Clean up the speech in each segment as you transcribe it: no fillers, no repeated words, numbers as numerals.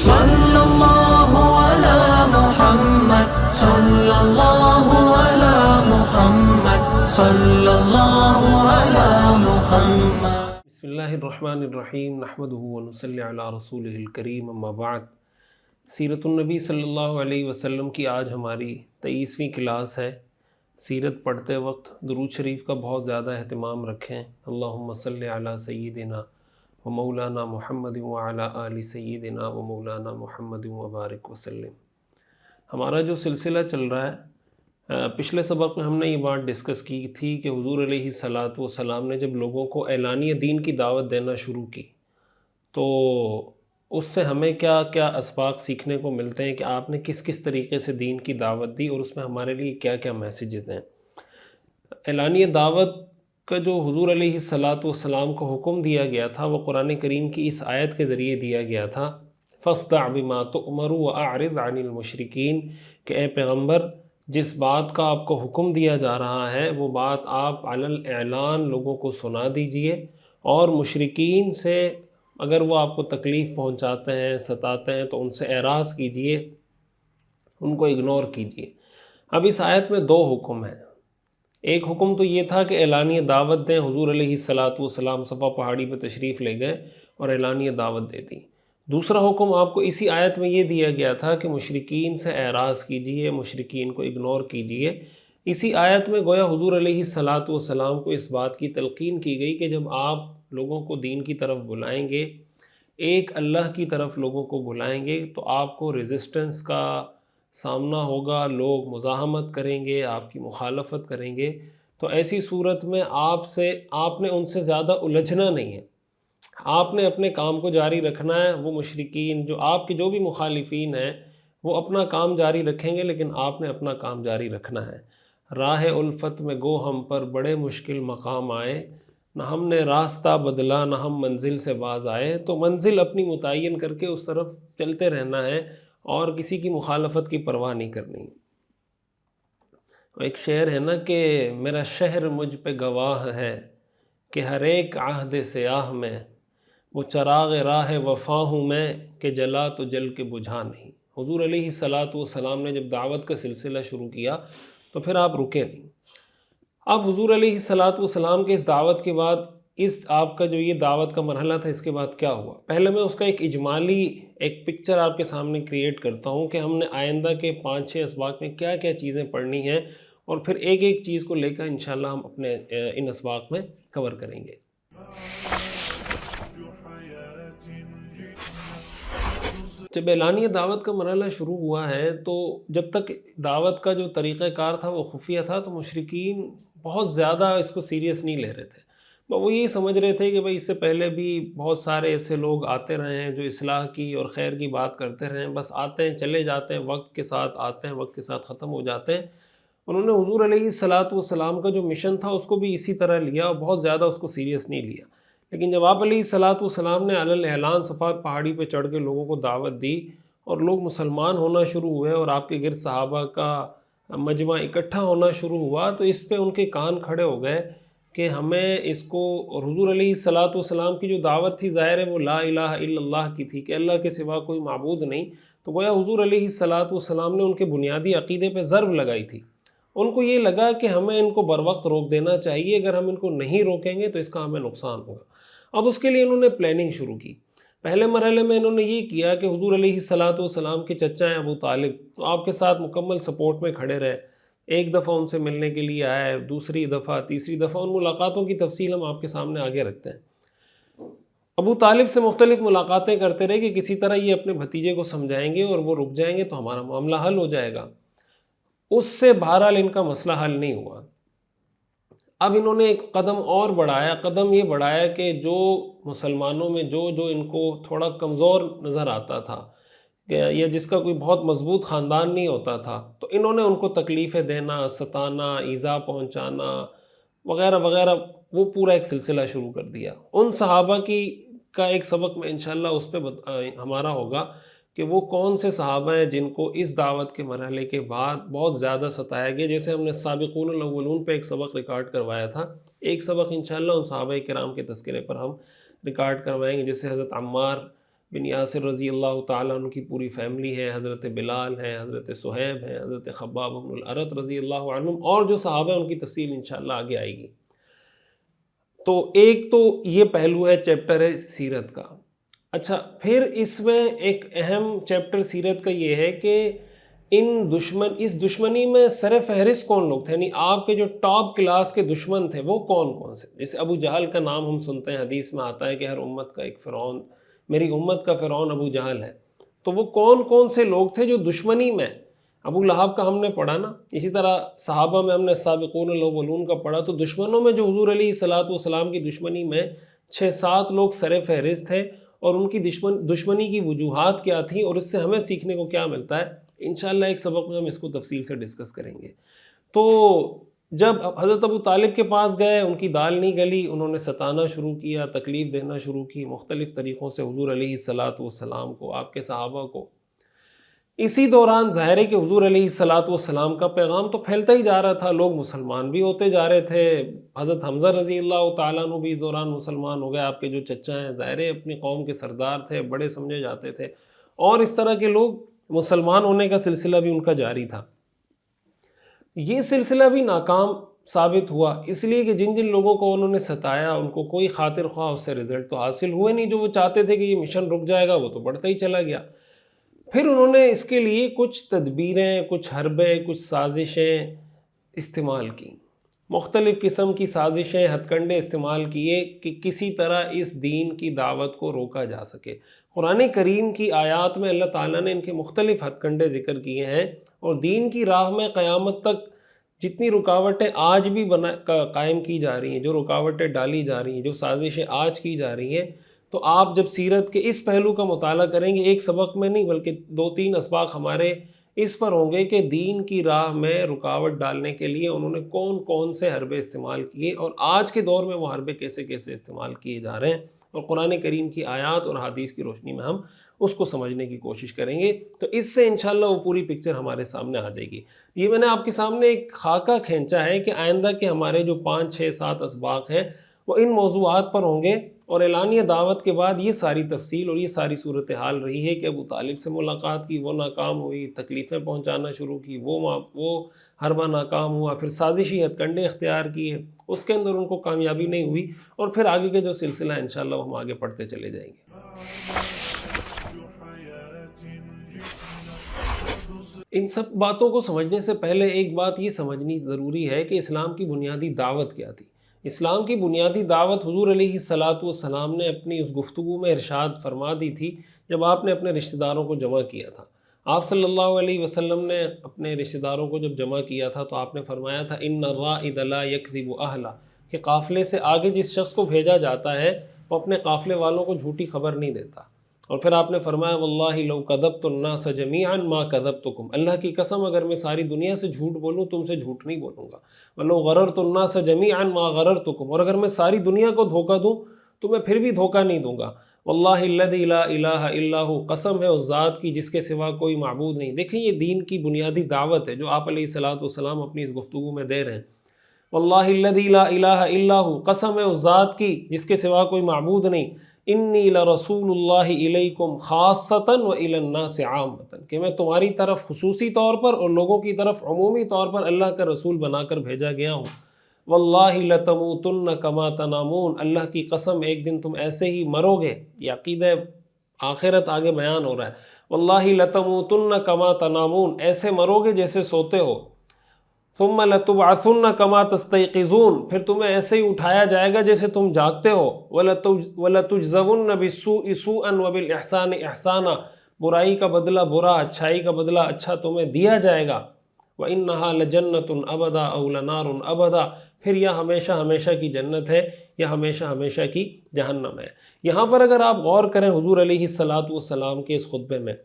صلی اللہ علی محمد صلی اللہ علی محمد صلی اللہ علی محمد۔ بسم اللہ الرحمن الرحیم، نحمدہ ونصلی علی رسولہ الکریم، اما بعد۔ سیرت النبی صلی اللہ علیہ وسلم کی آج ہماری 23ویں کلاس ہے۔ سیرت پڑھتے وقت درود شریف کا بہت زیادہ اہتمام رکھیں۔ اللہم صلی علی سیدنا و مولانا محمد وعلی آل سیدنا و مولانا محمد وبارک وسلم۔ ہمارا جو سلسلہ چل رہا ہے، پچھلے سبق میں ہم نے یہ بات ڈسکس کی تھی کہ حضور علیہ الصلاۃ والسلام نے جب لوگوں کو اعلانیہ دین کی دعوت دینا شروع کی تو اس سے ہمیں کیا کیا اسباق سیکھنے کو ملتے ہیں کہ آپ نے کس کس طریقے سے دین کی دعوت دی اور اس میں ہمارے لیے کیا کیا میسیجز ہیں۔ اعلانیہ دعوت کا جو حضور علیہ الصلاۃ والسلام کو حکم دیا گیا تھا وہ قرآن کریم کی اس آیت کے ذریعے دیا گیا تھا، فاصدع بما تؤمر واعرض عن المشرکین، کہ اے پیغمبر جس بات کا آپ کو حکم دیا جا رہا ہے وہ بات آپ علی الاعلان لوگوں کو سنا دیجئے، اور مشرکین سے اگر وہ آپ کو تکلیف پہنچاتے ہیں ستاتے ہیں تو ان سے اعراض کیجئے، ان کو اگنور کیجئے۔ اب اس آیت میں دو حکم ہیں۔ ایک حکم تو یہ تھا کہ اعلانیہ دعوت دیں، حضور علیہ الصلاۃ والسلام صفا پہاڑی پہ تشریف لے گئے اور اعلانیہ دعوت دے دی۔ دوسرا حکم آپ کو اسی آیت میں یہ دیا گیا تھا کہ مشرکین سے اعراض کیجئے، مشرکین کو اگنور کیجئے۔ اسی آیت میں گویا حضور علیہ الصلاۃ والسلام کو اس بات کی تلقین کی گئی کہ جب آپ لوگوں کو دین کی طرف بلائیں گے، ایک اللہ کی طرف لوگوں کو بلائیں گے، تو آپ کو ریزسٹنس کا سامنا ہوگا، لوگ مزاحمت کریں گے، آپ کی مخالفت کریں گے۔ تو ایسی صورت میں آپ نے ان سے زیادہ الجھنا نہیں ہے، آپ نے اپنے کام کو جاری رکھنا ہے۔ وہ مشرکین جو آپ کے جو بھی مخالفین ہیں وہ اپنا کام جاری رکھیں گے، لیکن آپ نے اپنا کام جاری رکھنا ہے۔ راہ الفت میں گو ہم پر بڑے مشکل مقام آئے، نہ ہم نے راستہ بدلا نہ ہم منزل سے باز آئے۔ تو منزل اپنی متعین کر کے اس طرف چلتے رہنا ہے اور کسی کی مخالفت کی پرواہ نہیں کرنی۔ ایک شعر ہے نا کہ میرا شہر مجھ پہ گواہ ہے کہ ہر ایک عہد سیاہ میں وہ چراغ راہ وفا ہوں میں کہ جلا تو جل کے بجھا نہیں۔ حضور علیہ الصلاۃ والسلام نے جب دعوت کا سلسلہ شروع کیا تو پھر آپ رکے نہیں۔ اب حضور علیہ الصلاۃ والسلام کے اس دعوت کے بعد آپ کا جو یہ دعوت کا مرحلہ تھا، اس کے بعد کیا ہوا؟ پہلے میں اس کا ایک اجمالی ایک پکچر آپ کے سامنے کریٹ کرتا ہوں کہ ہم نے آئندہ کے 5-6 اسباق میں کیا کیا چیزیں پڑھنی ہیں، اور پھر ایک ایک چیز کو لے کر انشاءاللہ ہم اپنے ان اسباق میں کور کریں گے۔ جب اعلانیہ دعوت کا مرحلہ شروع ہوا ہے تو جب تک دعوت کا جو طریقہ کار تھا وہ خفیہ تھا تو مشرکین بہت زیادہ اس کو سیریس نہیں لے رہے تھے۔ وہ یہی سمجھ رہے تھے کہ بھئی اس سے پہلے بھی بہت سارے ایسے لوگ آتے رہے ہیں جو اصلاح کی اور خیر کی بات کرتے رہے ہیں، بس آتے ہیں چلے جاتے ہیں، وقت کے ساتھ آتے ہیں وقت کے ساتھ ختم ہو جاتے ہیں۔ انہوں نے حضور علیہ الصلاۃ والسلام کا جو مشن تھا اس کو بھی اسی طرح لیا اور بہت زیادہ اس کو سیریس نہیں لیا۔ لیکن جب آپ علیہ الصلاۃ والسلام نے علی الاعلان صفا پہاڑی پہ چڑھ کے لوگوں کو دعوت دی اور لوگ مسلمان ہونا شروع ہوئے اور آپ کے گرد صحابہ کا مجمع اکٹھا ہونا شروع ہوا، تو اس پہ ان کے کان کھڑے ہو گئے کہ ہمیں اس کو، اور حضور علیہ الصلاۃ والسلام کی جو دعوت تھی ظاہر ہے وہ لا الہ الا اللہ کی تھی کہ اللہ کے سوا کوئی معبود نہیں۔ تو گویا حضور علیہ الصلاۃ والسلام نے ان کے بنیادی عقیدے پہ ضرب لگائی تھی۔ ان کو یہ لگا کہ ہمیں ان کو بروقت روک دینا چاہیے، اگر ہم ان کو نہیں روکیں گے تو اس کا ہمیں نقصان ہوگا۔ اب اس کے لیے انہوں نے پلاننگ شروع کی۔ پہلے مرحلے میں انہوں نے یہ کیا کہ حضور علیہ الصلاۃ والسلام کے چچا ہیں ابو طالب، تو آپ کے ساتھ مکمل سپورٹ میں کھڑے رہے۔ ایک دفعہ ان سے ملنے کے لیے آئے، دوسری دفعہ، تیسری دفعہ، ان ملاقاتوں کی تفصیل ہم آپ کے سامنے آگے رکھتے ہیں۔ ابو طالب سے مختلف ملاقاتیں کرتے رہے کہ کسی طرح یہ اپنے بھتیجے کو سمجھائیں گے اور وہ رک جائیں گے تو ہمارا معاملہ حل ہو جائے گا۔ اس سے بہرحال ان کا مسئلہ حل نہیں ہوا۔ اب انہوں نے ایک قدم اور بڑھایا، قدم یہ بڑھایا کہ جو مسلمانوں میں جو ان کو تھوڑا کمزور نظر آتا تھا یا جس کا کوئی بہت مضبوط خاندان نہیں ہوتا تھا، تو انہوں نے ان کو تکلیفیں دینا، ستانا، ایذا پہنچانا وغیرہ وغیرہ، وہ پورا ایک سلسلہ شروع کر دیا۔ ان صحابہ کا ایک سبق میں انشاءاللہ اس پہ ہمارا ہوگا کہ وہ کون سے صحابہ ہیں جن کو اس دعوت کے مرحلے کے بعد بہت زیادہ ستایا گیا۔ جیسے ہم نے سابقون الاولون پہ ایک سبق ریکارڈ کروایا تھا، ایک سبق انشاءاللہ ان صحابہ کرام کے تذکرے پر ہم ریکارڈ کروائیں گے، جیسے حضرت عمار بن یاسر رضی اللہ تعالیٰ عنہ کی پوری فیملی ہے، حضرت بلال ہیں، حضرت صہیب ہیں، حضرت خباب بن الارت رضی اللہ عنہم، اور جو صحابہ ہیں ان کی تفصیل انشاءاللہ آگے آئے گی۔ تو ایک تو یہ پہلو ہے چیپٹر ہے سیرت کا۔ اچھا، پھر اس میں ایک اہم چیپٹر سیرت کا یہ ہے کہ اس دشمنی میں سر فہرست کون لوگ تھے، یعنی آپ کے جو ٹاپ کلاس کے دشمن تھے وہ کون کون سے۔ جیسے ابو جہل کا نام ہم سنتے ہیں، حدیث میں آتا ہے کہ ہر امت کا ایک فرعون، میری امت کا فرعون ابو جہل ہے۔ تو وہ کون کون سے لوگ تھے جو دشمنی میں، ابو لہب کا ہم نے پڑھا نا، اسی طرح صحابہ میں ہم نے سابقون الاولون کا پڑھا، تو دشمنوں میں جو حضور علیہ الصلوۃ والسلام کی دشمنی میں 6-7 لوگ سر فہرست تھے، اور ان کی دشمنی کی وجوہات کیا تھیں اور اس سے ہمیں سیکھنے کو کیا ملتا ہے، انشاءاللہ ایک سبق میں ہم اس کو تفصیل سے ڈسکس کریں گے۔ تو جب حضرت ابو طالب کے پاس گئے، ان کی دال نہیں گلی، انہوں نے ستانا شروع کیا، تکلیف دینا شروع کی مختلف طریقوں سے حضور علیہ الصلوۃ والسلام کو، آپ کے صحابہ کو۔ اسی دوران ظاہر ہے کہ حضور علیہ الصلوۃ والسلام کا پیغام تو پھیلتا ہی جا رہا تھا، لوگ مسلمان بھی ہوتے جا رہے تھے۔ حضرت حمزہ رضی اللہ تعالیٰ عنہ بھی اس دوران مسلمان ہو گئے، آپ کے جو چچا ہیں، ظاہر ہے اپنی قوم کے سردار تھے، بڑے سمجھے جاتے تھے، اور اس طرح کے لوگ مسلمان ہونے کا سلسلہ بھی ان کا جاری تھا۔ یہ سلسلہ بھی ناکام ثابت ہوا، اس لیے کہ جن لوگوں کو انہوں نے ستایا، ان کو کوئی خاطر خواہ اس سے رزلٹ تو حاصل ہوئے نہیں، جو وہ چاہتے تھے کہ یہ مشن رک جائے گا، وہ تو بڑھتا ہی چلا گیا۔ پھر انہوں نے اس کے لیے کچھ تدبیریں، کچھ حربے، کچھ سازشیں استعمال کی، مختلف قسم کی سازشیں، ہتھ کنڈے استعمال کیے کہ کسی طرح اس دین کی دعوت کو روکا جا سکے۔ قرآن کریم کی آیات میں اللہ تعالیٰ نے ان کے مختلف ہتھ کنڈے ذکر کیے ہیں، اور دین کی راہ میں قیامت تک جتنی رکاوٹیں آج بھی قائم کی جا رہی ہیں، جو رکاوٹیں ڈالی جا رہی ہیں، جو سازشیں آج کی جا رہی ہیں، تو آپ جب سیرت کے اس پہلو کا مطالعہ کریں گے، ایک سبق میں نہیں بلکہ 2-3 اسباق ہمارے اس پر ہوں گے کہ دین کی راہ میں رکاوٹ ڈالنے کے لیے انہوں نے کون کون سے حربے استعمال کیے، اور آج کے دور میں وہ حربے کیسے کیسے استعمال کیے جا رہے ہیں، اور قرآن کریم کی آیات اور حدیث کی روشنی میں ہم اس کو سمجھنے کی کوشش کریں گے۔ تو اس سے انشاءاللہ وہ پوری پکچر ہمارے سامنے آ جائے گی۔ یہ میں نے آپ کے سامنے ایک خاکہ کھینچا ہے کہ آئندہ کے ہمارے جو 5-6-7 اسباق ہیں وہ ان موضوعات پر ہوں گے، اور اعلانیہ دعوت کے بعد یہ ساری تفصیل اور یہ ساری صورتحال رہی ہے کہ ابو طالب سے ملاقات کی، وہ ناکام ہوئی، تکلیفیں پہنچانا شروع کی، وہ حربہ ناکام ہوا، پھر سازشی ہتھ کنڈے اختیار کیے، اس کے اندر ان کو کامیابی نہیں ہوئی، اور پھر آگے کے جو سلسلہ انشاءاللہ ہم آگے پڑھتے چلے جائیں گے۔ ان سب باتوں کو سمجھنے سے پہلے ایک بات یہ سمجھنی ضروری ہے کہ اسلام کی بنیادی دعوت کیا تھی۔ اسلام کی بنیادی دعوت حضور علیہ الصلوۃ والسلام نے اپنی اس گفتگو میں ارشاد فرما دی تھی جب آپ نے اپنے رشتہ داروں کو جمع کیا تھا۔ آپ صلی اللہ علیہ وسلم نے اپنے رشتہ داروں کو جب جمع کیا تھا تو آپ نے فرمایا تھا ان الرائد لا یکذب اہلہ، کہ قافلے سے آگے جس شخص کو بھیجا جاتا ہے وہ اپنے قافلے والوں کو جھوٹی خبر نہیں دیتا۔ اور پھر آپ نے فرمایا واللہ لو کذبت الناس جميعا ما کذبتکم، اللہ کی قسم اگر میں ساری دنیا سے جھوٹ بولوں تم سے جھوٹ نہیں بولوں گا۔ ولو غررت الناس جميعا ما غررتکم، اور اگر میں ساری دنیا کو دھوکہ دوں تو میں پھر بھی دھوکہ نہیں دوں گا۔ واللہ الذی لا الہ الا ہو، قسم ہے اس ذات کی جس کے سوا کوئی معبود نہیں۔ دیکھیں یہ دین کی بنیادی دعوت ہے جو آپ علیہ الصلوۃ والسلام اپنی اس گفتگو میں دے رہے ہیں۔ واللہ الذی لا الہ الا ہو، قسم ہے اس ذات کی جس کے سوا کوئی معبود نہیں، انی لرسول اللہ الیکم خاصۃ والی الناس عامۃ، کہ میں تمہاری طرف خصوصی طور پر اور لوگوں کی طرف عمومی طور پر اللہ کا رسول بنا کر بھیجا گیا ہوں۔ واللہ لتموتن کما تنامون، اللہ کی قسم ایک دن تم ایسے ہی مرو گے، یہ عقیدہ آخرت آگے بیان ہو رہا ہے۔ واللہ لتموتن کما تنامون، ایسے مرو گے جیسے سوتے ہو۔ ثم لتبعثن کما تستيقظون، پھر تمہیں ایسے ہی اٹھایا جائے گا جیسے تم جاگتے ہو۔ وَلَتُجْزَوُنَّ بِالسُّوءِ سُوءًا وَبِالْإِحْسَانِ إِحْسَانًا، برائی کا بدلہ برا، اچھائی کا بدلہ اچھا تمہیں دیا جائے گا۔ وَإِنَّهَا لَجَنَّةٌ أَبَدًا أَوْ لَنَارٌ أَبَدًا، پھر یہ ہمیشہ ہمیشہ کی جنت ہے یا ہمیشہ ہمیشہ کی جہنم ہے۔ یہاں پر اگر آپ غور کریں حضور علیہ الصلوۃ والسلام کے اس خطبے میں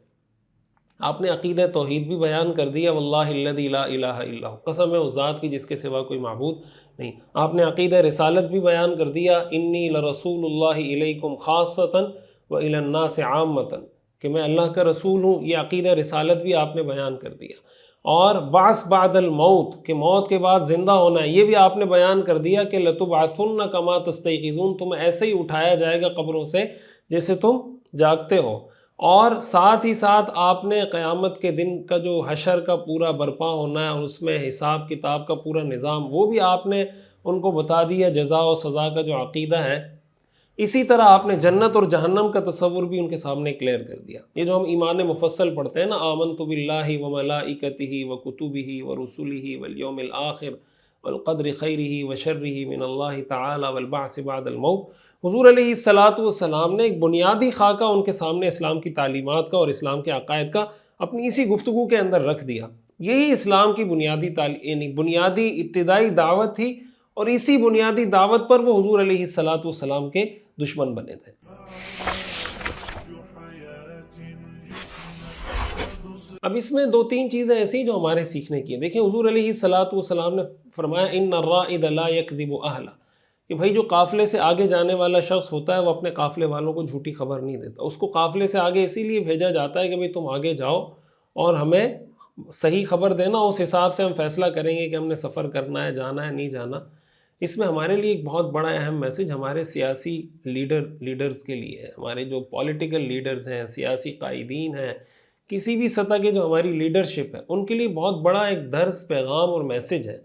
آپ نے عقیدہ توحید بھی بیان کر دیا، واللہ الذی لا الہ الا ہو، قسم ہے اس ذات کی جس کے سوا کوئی معبود نہیں۔ آپ نے عقیدہ رسالت بھی بیان کر دیا، انی لرسول اللہ الیکم خاصۃ والی الناس عامۃ، کہ میں اللہ کا رسول ہوں، یہ عقیدہ رسالت بھی آپ نے بیان کر دیا۔ اور بعث بعد الموت، کہ موت کے بعد زندہ ہونا ہے، یہ بھی آپ نے بیان کر دیا کہ لتبعثن کما تستيقظون، تمہیں ایسے ہی اٹھایا جائے گا قبروں سے جیسے تم جاگتے ہو، اور ساتھ ہی ساتھ آپ نے قیامت کے دن کا جو حشر کا پورا برپا ہونا ہے اور اس میں حساب کتاب کا پورا نظام، وہ بھی آپ نے ان کو بتا دیا، جزا و سزا کا جو عقیدہ ہے۔ اسی طرح آپ نے جنت اور جہنم کا تصور بھی ان کے سامنے کلیئر کر دیا۔ یہ جو ہم ایمان مفصل پڑھتے ہیں نا، آمنت باللہ وملائکتہ وکتبہ ورسلہ والیوم الآخر والقدر خیرہ وشرہ من اللہ تعالی والبعث بعد الموت، حضور علیہ الصلاۃ والسلام نے ایک بنیادی خاکہ ان کے سامنے اسلام کی تعلیمات کا اور اسلام کے عقائد کا اپنی اسی گفتگو کے اندر رکھ دیا۔ یہی اسلام کی یعنی بنیادی ابتدائی دعوت تھی، اور اسی بنیادی دعوت پر وہ حضور علیہ الصلاۃ والسلام کے دشمن بنے تھے۔ اب اس میں دو تین چیزیں ایسی جو ہمارے سیکھنے کی ہیں۔ دیکھیں حضور علیہ الصلاۃ والسلام نے فرمایا ان الرائد لا یکذب اہلہ، کہ بھائی جو قافلے سے آگے جانے والا شخص ہوتا ہے وہ اپنے قافلے والوں کو جھوٹی خبر نہیں دیتا، اس کو قافلے سے آگے اسی لیے بھیجا جاتا ہے کہ بھئی تم آگے جاؤ اور ہمیں صحیح خبر دینا، اس حساب سے ہم فیصلہ کریں گے کہ ہم نے سفر کرنا ہے، جانا ہے، نہیں جانا۔ اس میں ہمارے لیے ایک بہت بڑا اہم میسج ہمارے سیاسی لیڈرز کے لیے ہے، ہمارے جو پولیٹیکل لیڈرز ہیں، سیاسی قائدین ہیں، کسی بھی سطح کے جو ہماری لیڈرشپ ہے، ان کے لیے بہت بڑا ایک درس، پیغام اور میسج ہے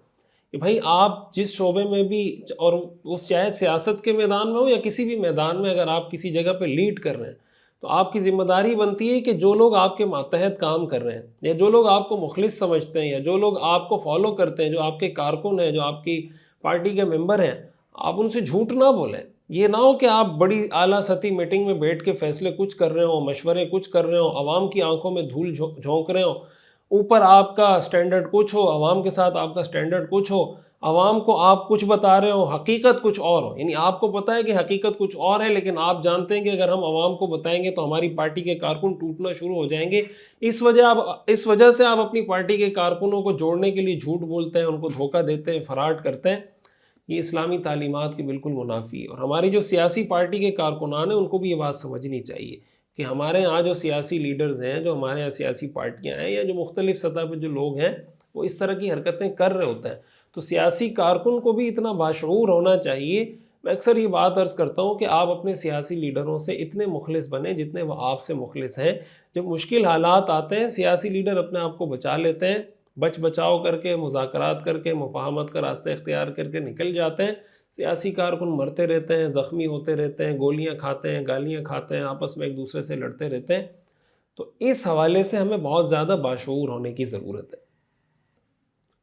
کہ بھائی آپ جس شعبے میں بھی، اور اس چاہے سیاست کے میدان میں ہو یا کسی بھی میدان میں، اگر آپ کسی جگہ پہ لیڈ کر رہے ہیں تو آپ کی ذمہ داری بنتی ہے کہ جو لوگ آپ کے ماتحت کام کر رہے ہیں، یا جو لوگ آپ کو مخلص سمجھتے ہیں، یا جو لوگ آپ کو فالو کرتے ہیں، جو آپ کے کارکن ہیں، جو آپ کی پارٹی کے ممبر ہیں، آپ ان سے جھوٹ نہ بولیں۔ یہ نہ ہو کہ آپ بڑی اعلیٰ سطحی میٹنگ میں بیٹھ کے فیصلے کچھ کر رہے ہوں، مشورے کچھ کر رہے ہوں، عوام کی آنکھوں میں دھول جھونک رہے ہوں، اوپر آپ کا سٹینڈرڈ کچھ ہو، عوام کے ساتھ آپ کا سٹینڈرڈ کچھ ہو، عوام کو آپ کچھ بتا رہے ہو، حقیقت کچھ اور ہو۔ یعنی آپ کو پتہ ہے کہ حقیقت کچھ اور ہے، لیکن آپ جانتے ہیں کہ اگر ہم عوام کو بتائیں گے تو ہماری پارٹی کے کارکن ٹوٹنا شروع ہو جائیں گے، اس وجہ سے آپ اپنی پارٹی کے کارکنوں کو جوڑنے کے لیے جھوٹ بولتے ہیں، ان کو دھوکہ دیتے ہیں، فراڈ کرتے ہیں۔ یہ اسلامی تعلیمات کی بالکل منافی ہے، اور ہماری جو سیاسی پارٹی کے کارکنان ہیں ان کو بھی یہ بات سمجھنی چاہیے کہ ہمارے ہاں جو سیاسی لیڈرز ہیں، جو ہمارے ہاں سیاسی پارٹیاں ہیں، یا جو مختلف سطح پہ جو لوگ ہیں، وہ اس طرح کی حرکتیں کر رہے ہوتے ہیں، تو سیاسی کارکن کو بھی اتنا باشعور ہونا چاہیے۔ میں اکثر یہ بات عرض کرتا ہوں کہ آپ اپنے سیاسی لیڈروں سے اتنے مخلص بنیں جتنے وہ آپ سے مخلص ہیں۔ جب مشکل حالات آتے ہیں، سیاسی لیڈر اپنے آپ کو بچا لیتے ہیں، بچاؤ کر کے، مذاکرات کر کے، مفاہمت کا راستہ اختیار کر کے نکل جاتے ہیں۔ سیاسی کارکن مرتے رہتے ہیں، زخمی ہوتے رہتے ہیں، گولیاں کھاتے ہیں، گالیاں کھاتے ہیں، آپس میں ایک دوسرے سے لڑتے رہتے ہیں۔ تو اس حوالے سے ہمیں بہت زیادہ باشعور ہونے کی ضرورت ہے۔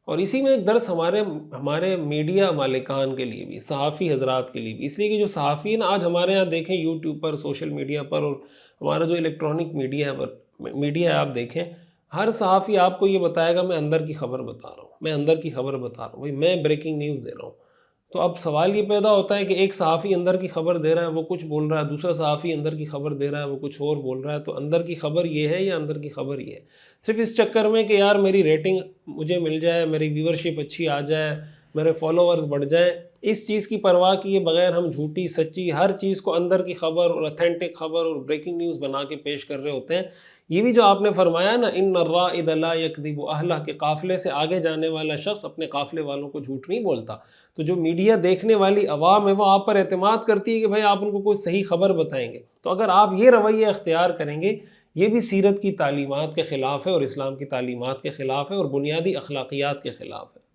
اور اسی میں ایک درس ہمارے میڈیا مالکان کے لیے بھی، صحافی حضرات کے لیے بھی، اس لیے کہ جو صحافی ہیں آج ہمارے ہاں دیکھیں یوٹیوب پر، سوشل میڈیا پر، اور ہمارا جو الیکٹرانک میڈیا ہے، آپ دیکھیں ہر صحافی آپ کو یہ بتائے گا میں اندر کی خبر بتا رہا ہوں، میں اندر کی خبر بتا رہا ہوں، میں بریکنگ نیوز دے رہا ہوں۔ تو اب سوال یہ پیدا ہوتا ہے کہ ایک صحافی اندر کی خبر دے رہا ہے، وہ کچھ بول رہا ہے، دوسرا صحافی اندر کی خبر دے رہا ہے، وہ کچھ اور بول رہا ہے، تو اندر کی خبر یہ ہے یا اندر کی خبر یہ ہے؟ صرف اس چکر میں کہ یار میری ریٹنگ مجھے مل جائے، میری ویورشپ اچھی آ جائے، میرے فالوورز بڑھ جائیں، اس چیز کی پرواہ کیے بغیر ہم جھوٹی سچی ہر چیز کو اندر کی خبر اور اتھینٹک خبر اور بریکنگ نیوز بنا کے پیش کر رہے ہوتے ہیں۔ یہ بھی جو آپ نے فرمایا نا ان الرائد لا یکذب اہلہ، کہ قافلے سے آگے جانے والا شخص اپنے قافلے والوں کو جھوٹ نہیں بولتا، تو جو میڈیا دیکھنے والی عوام ہے وہ آپ پر اعتماد کرتی ہے کہ بھائی آپ ان کو کوئی صحیح خبر بتائیں گے، تو اگر آپ یہ رویہ اختیار کریں گے، یہ بھی سیرت کی تعلیمات کے خلاف ہے اور اسلام کی تعلیمات کے خلاف ہے اور بنیادی اخلاقیات کے خلاف ہے۔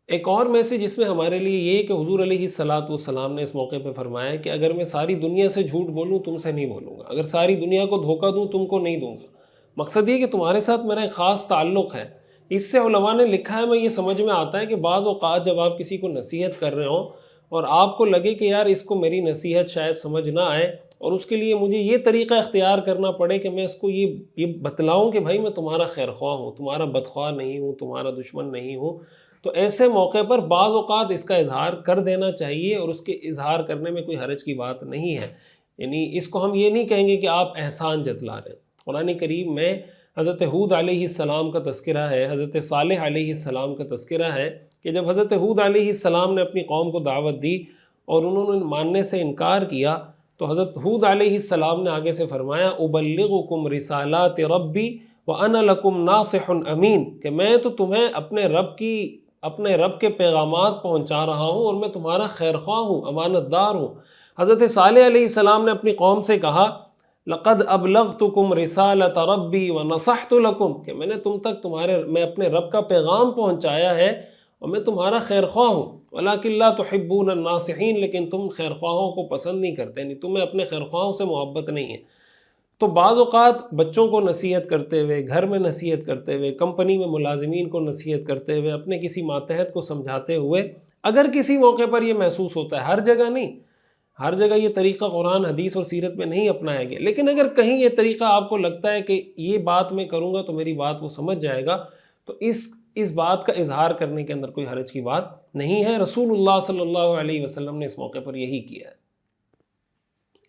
ایک اور میسج اس میں ہمارے لیے یہ کہ حضور علیہ الصلاۃ والسلام نے اس موقع پہ فرمایا کہ اگر میں ساری دنیا سے جھوٹ بولوں تم سے نہیں بولوں گا، اگر ساری دنیا کو دھوکہ دوں تم کو نہیں دوں گا۔ مقصد یہ کہ تمہارے ساتھ میرا ایک خاص تعلق ہے۔ اس سے علماء نے لکھا ہے، میں یہ سمجھ میں آتا ہے کہ بعض اوقات جب آپ کسی کو نصیحت کر رہے ہوں اور آپ کو لگے کہ یار اس کو میری نصیحت شاید سمجھ نہ آئے، اور اس کے لیے مجھے یہ طریقہ اختیار کرنا پڑے کہ میں اس کو یہ بتلاؤں کہ بھائی میں تمہارا خیر خواہ ہوں، تمہارا بدخواہ نہیں ہوں، تمہارا دشمن نہیں ہوں، تو ایسے موقع پر بعض اوقات اس کا اظہار کر دینا چاہیے، اور اس کے اظہار کرنے میں کوئی حرج کی بات نہیں ہے۔ یعنی اس کو ہم یہ نہیں کہیں گے کہ آپ احسان جتلا رہے ہیں۔ قرآن کریم میں حضرت ہود علیہ السلام کا تذکرہ ہے، حضرت صالح علیہ السلام کا تذکرہ ہے کہ جب حضرت ہود علیہ السلام نے اپنی قوم کو دعوت دی اور انہوں نے ماننے سے انکار کیا، تو حضرت ہود علیہ السلام نے آگے سے فرمایا ابلغکم رسالات ربی وانا لکم ناصح امین، کہ میں تو تمہیں اپنے رب کے پیغامات پہنچا رہا ہوں اور میں تمہارا خیر خواہ ہوں، امانت دار ہوں۔ حضرت صالح علیہ السلام نے اپنی قوم سے کہا لقد ابلغتکم رسالۃ ربی ونصحت لکم، کہ میں نے تم تک میں اپنے رب کا پیغام پہنچایا ہے اور میں تمہارا خیر خواہ ہوں، ولکن لا تحبون الناصحین، لیکن تم خیر خواہوں کو پسند نہیں کرتے، یعنی تمہیں اپنے خیر خواہوں سے محبت نہیں ہے۔ تو بعض اوقات بچوں کو نصیحت کرتے ہوئے، گھر میں نصیحت کرتے ہوئے، کمپنی میں ملازمین کو نصیحت کرتے ہوئے، اپنے کسی ماتحت کو سمجھاتے ہوئے، اگر کسی موقع پر یہ محسوس ہوتا ہے، ہر جگہ نہیں، ہر جگہ یہ طریقہ قرآن حدیث اور سیرت میں نہیں اپنایا گیا، لیکن اگر کہیں یہ طریقہ آپ کو لگتا ہے کہ یہ بات میں کروں گا تو میری بات وہ سمجھ جائے گا، تو اس بات کا اظہار کرنے کے اندر کوئی حرج کی بات نہیں ہے۔ رسول اللہ صلی اللہ علیہ وسلم نے اس موقع پر یہی کیا ہے۔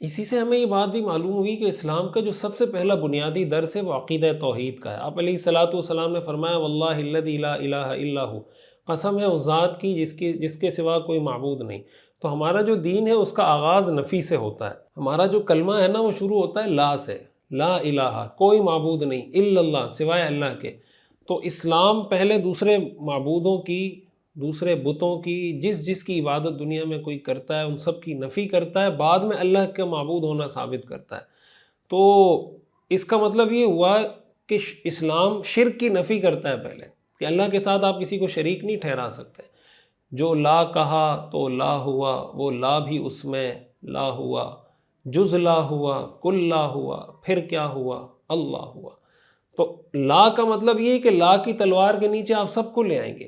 اسی سے ہمیں یہ بات بھی معلوم ہوئی کہ اسلام کا جو سب سے پہلا بنیادی درس ہے وہ عقیدہ توحید کا ہے۔ آپ علیہ الصلاۃ والسلام نے فرمایا واللہ الذی لا الہ الا ہو، قسم ہے اس ذات کی جس کے سوا کوئی معبود نہیں۔ تو ہمارا جو دین ہے اس کا آغاز نفی سے ہوتا ہے، ہمارا جو کلمہ ہے نا وہ شروع ہوتا ہے لا سے، لا الہ، کوئی معبود نہیں، الا اللہ، سوائے اللہ کے۔ تو اسلام پہلے دوسرے معبودوں کی، دوسرے بتوں کی، جس کی عبادت دنیا میں کوئی کرتا ہے ان سب کی نفی کرتا ہے، بعد میں اللہ کا معبود ہونا ثابت کرتا ہے۔ تو اس کا مطلب یہ ہوا کہ اسلام شرک کی نفی کرتا ہے پہلے، کہ اللہ کے ساتھ آپ کسی کو شریک نہیں ٹھہرا سکتے۔ جو لا کہا تو لا ہوا، وہ لا بھی اس میں لا ہوا، جز لا ہوا، کل لا ہوا، پھر کیا ہوا، اللہ ہوا۔ تو لا کا مطلب یہ ہے کہ لا کی تلوار کے نیچے آپ سب کو لے آئیں گے۔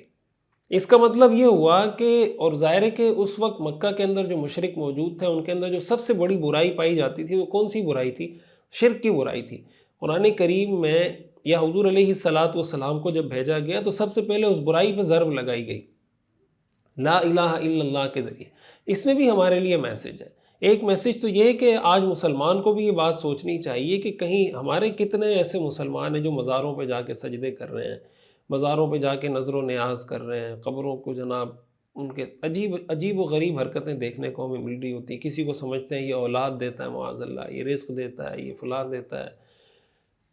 اس کا مطلب یہ ہوا کہ، اور ظاہر ہے کہ اس وقت مکہ کے اندر جو مشرک موجود تھے ان کے اندر جو سب سے بڑی برائی پائی جاتی تھی وہ کون سی برائی تھی؟ شرک کی برائی تھی۔ قرآن کریم میں یا حضور علیہ الصلاۃ والسلام کو جب بھیجا گیا تو سب سے پہلے اس برائی پہ ضرب لگائی گئی لا الہ الا اللہ کے ذریعے۔ اس میں بھی ہمارے لیے میسج ہے۔ ایک میسج تو یہ ہے کہ آج مسلمان کو بھی یہ بات سوچنی چاہیے کہ کہیں ہمارے کتنے ایسے مسلمان ہیں جو مزاروں پہ جا کے سجدے کر رہے ہیں، مزاروں پہ جا کے نظر و نیاز کر رہے ہیں، قبروں کو جناب ان کے عجیب و غریب حرکتیں دیکھنے کو ہمیں مل رہی ہوتی ہیں۔ کسی کو سمجھتے ہیں یہ اولاد دیتا ہے معاذ اللہ، یہ رزق دیتا ہے، یہ فلاں دیتا ہے۔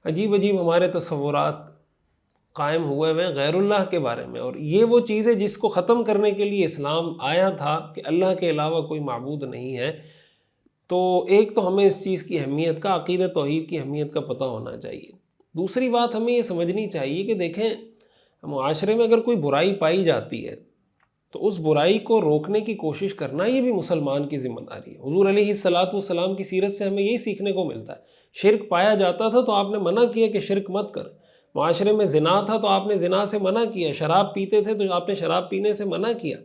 عجیب ہمارے تصورات قائم ہوئے ہیں غیر اللہ کے بارے میں، اور یہ وہ چیز ہے جس کو ختم کرنے کے لیے اسلام آیا تھا کہ اللہ کے علاوہ کوئی معبود نہیں ہے۔ تو ایک تو ہمیں اس چیز کی اہمیت کا، عقیدہ توحید کی اہمیت کا پتہ ہونا چاہیے۔ دوسری بات ہمیں یہ سمجھنی چاہیے کہ دیکھیں معاشرے میں اگر کوئی برائی پائی جاتی ہے تو اس برائی کو روکنے کی کوشش کرنا یہ بھی مسلمان کی ذمہ داری ہے۔ حضور علیہ الصلاۃ والسلام کی سیرت سے ہمیں یہی سیکھنے کو ملتا ہے۔ شرک پایا جاتا تھا تو آپ نے منع کیا کہ شرک مت کر، معاشرے میں زنا تھا تو آپ نے زنا سے منع کیا، شراب پیتے تھے تو آپ نے شراب پینے سے منع کیا،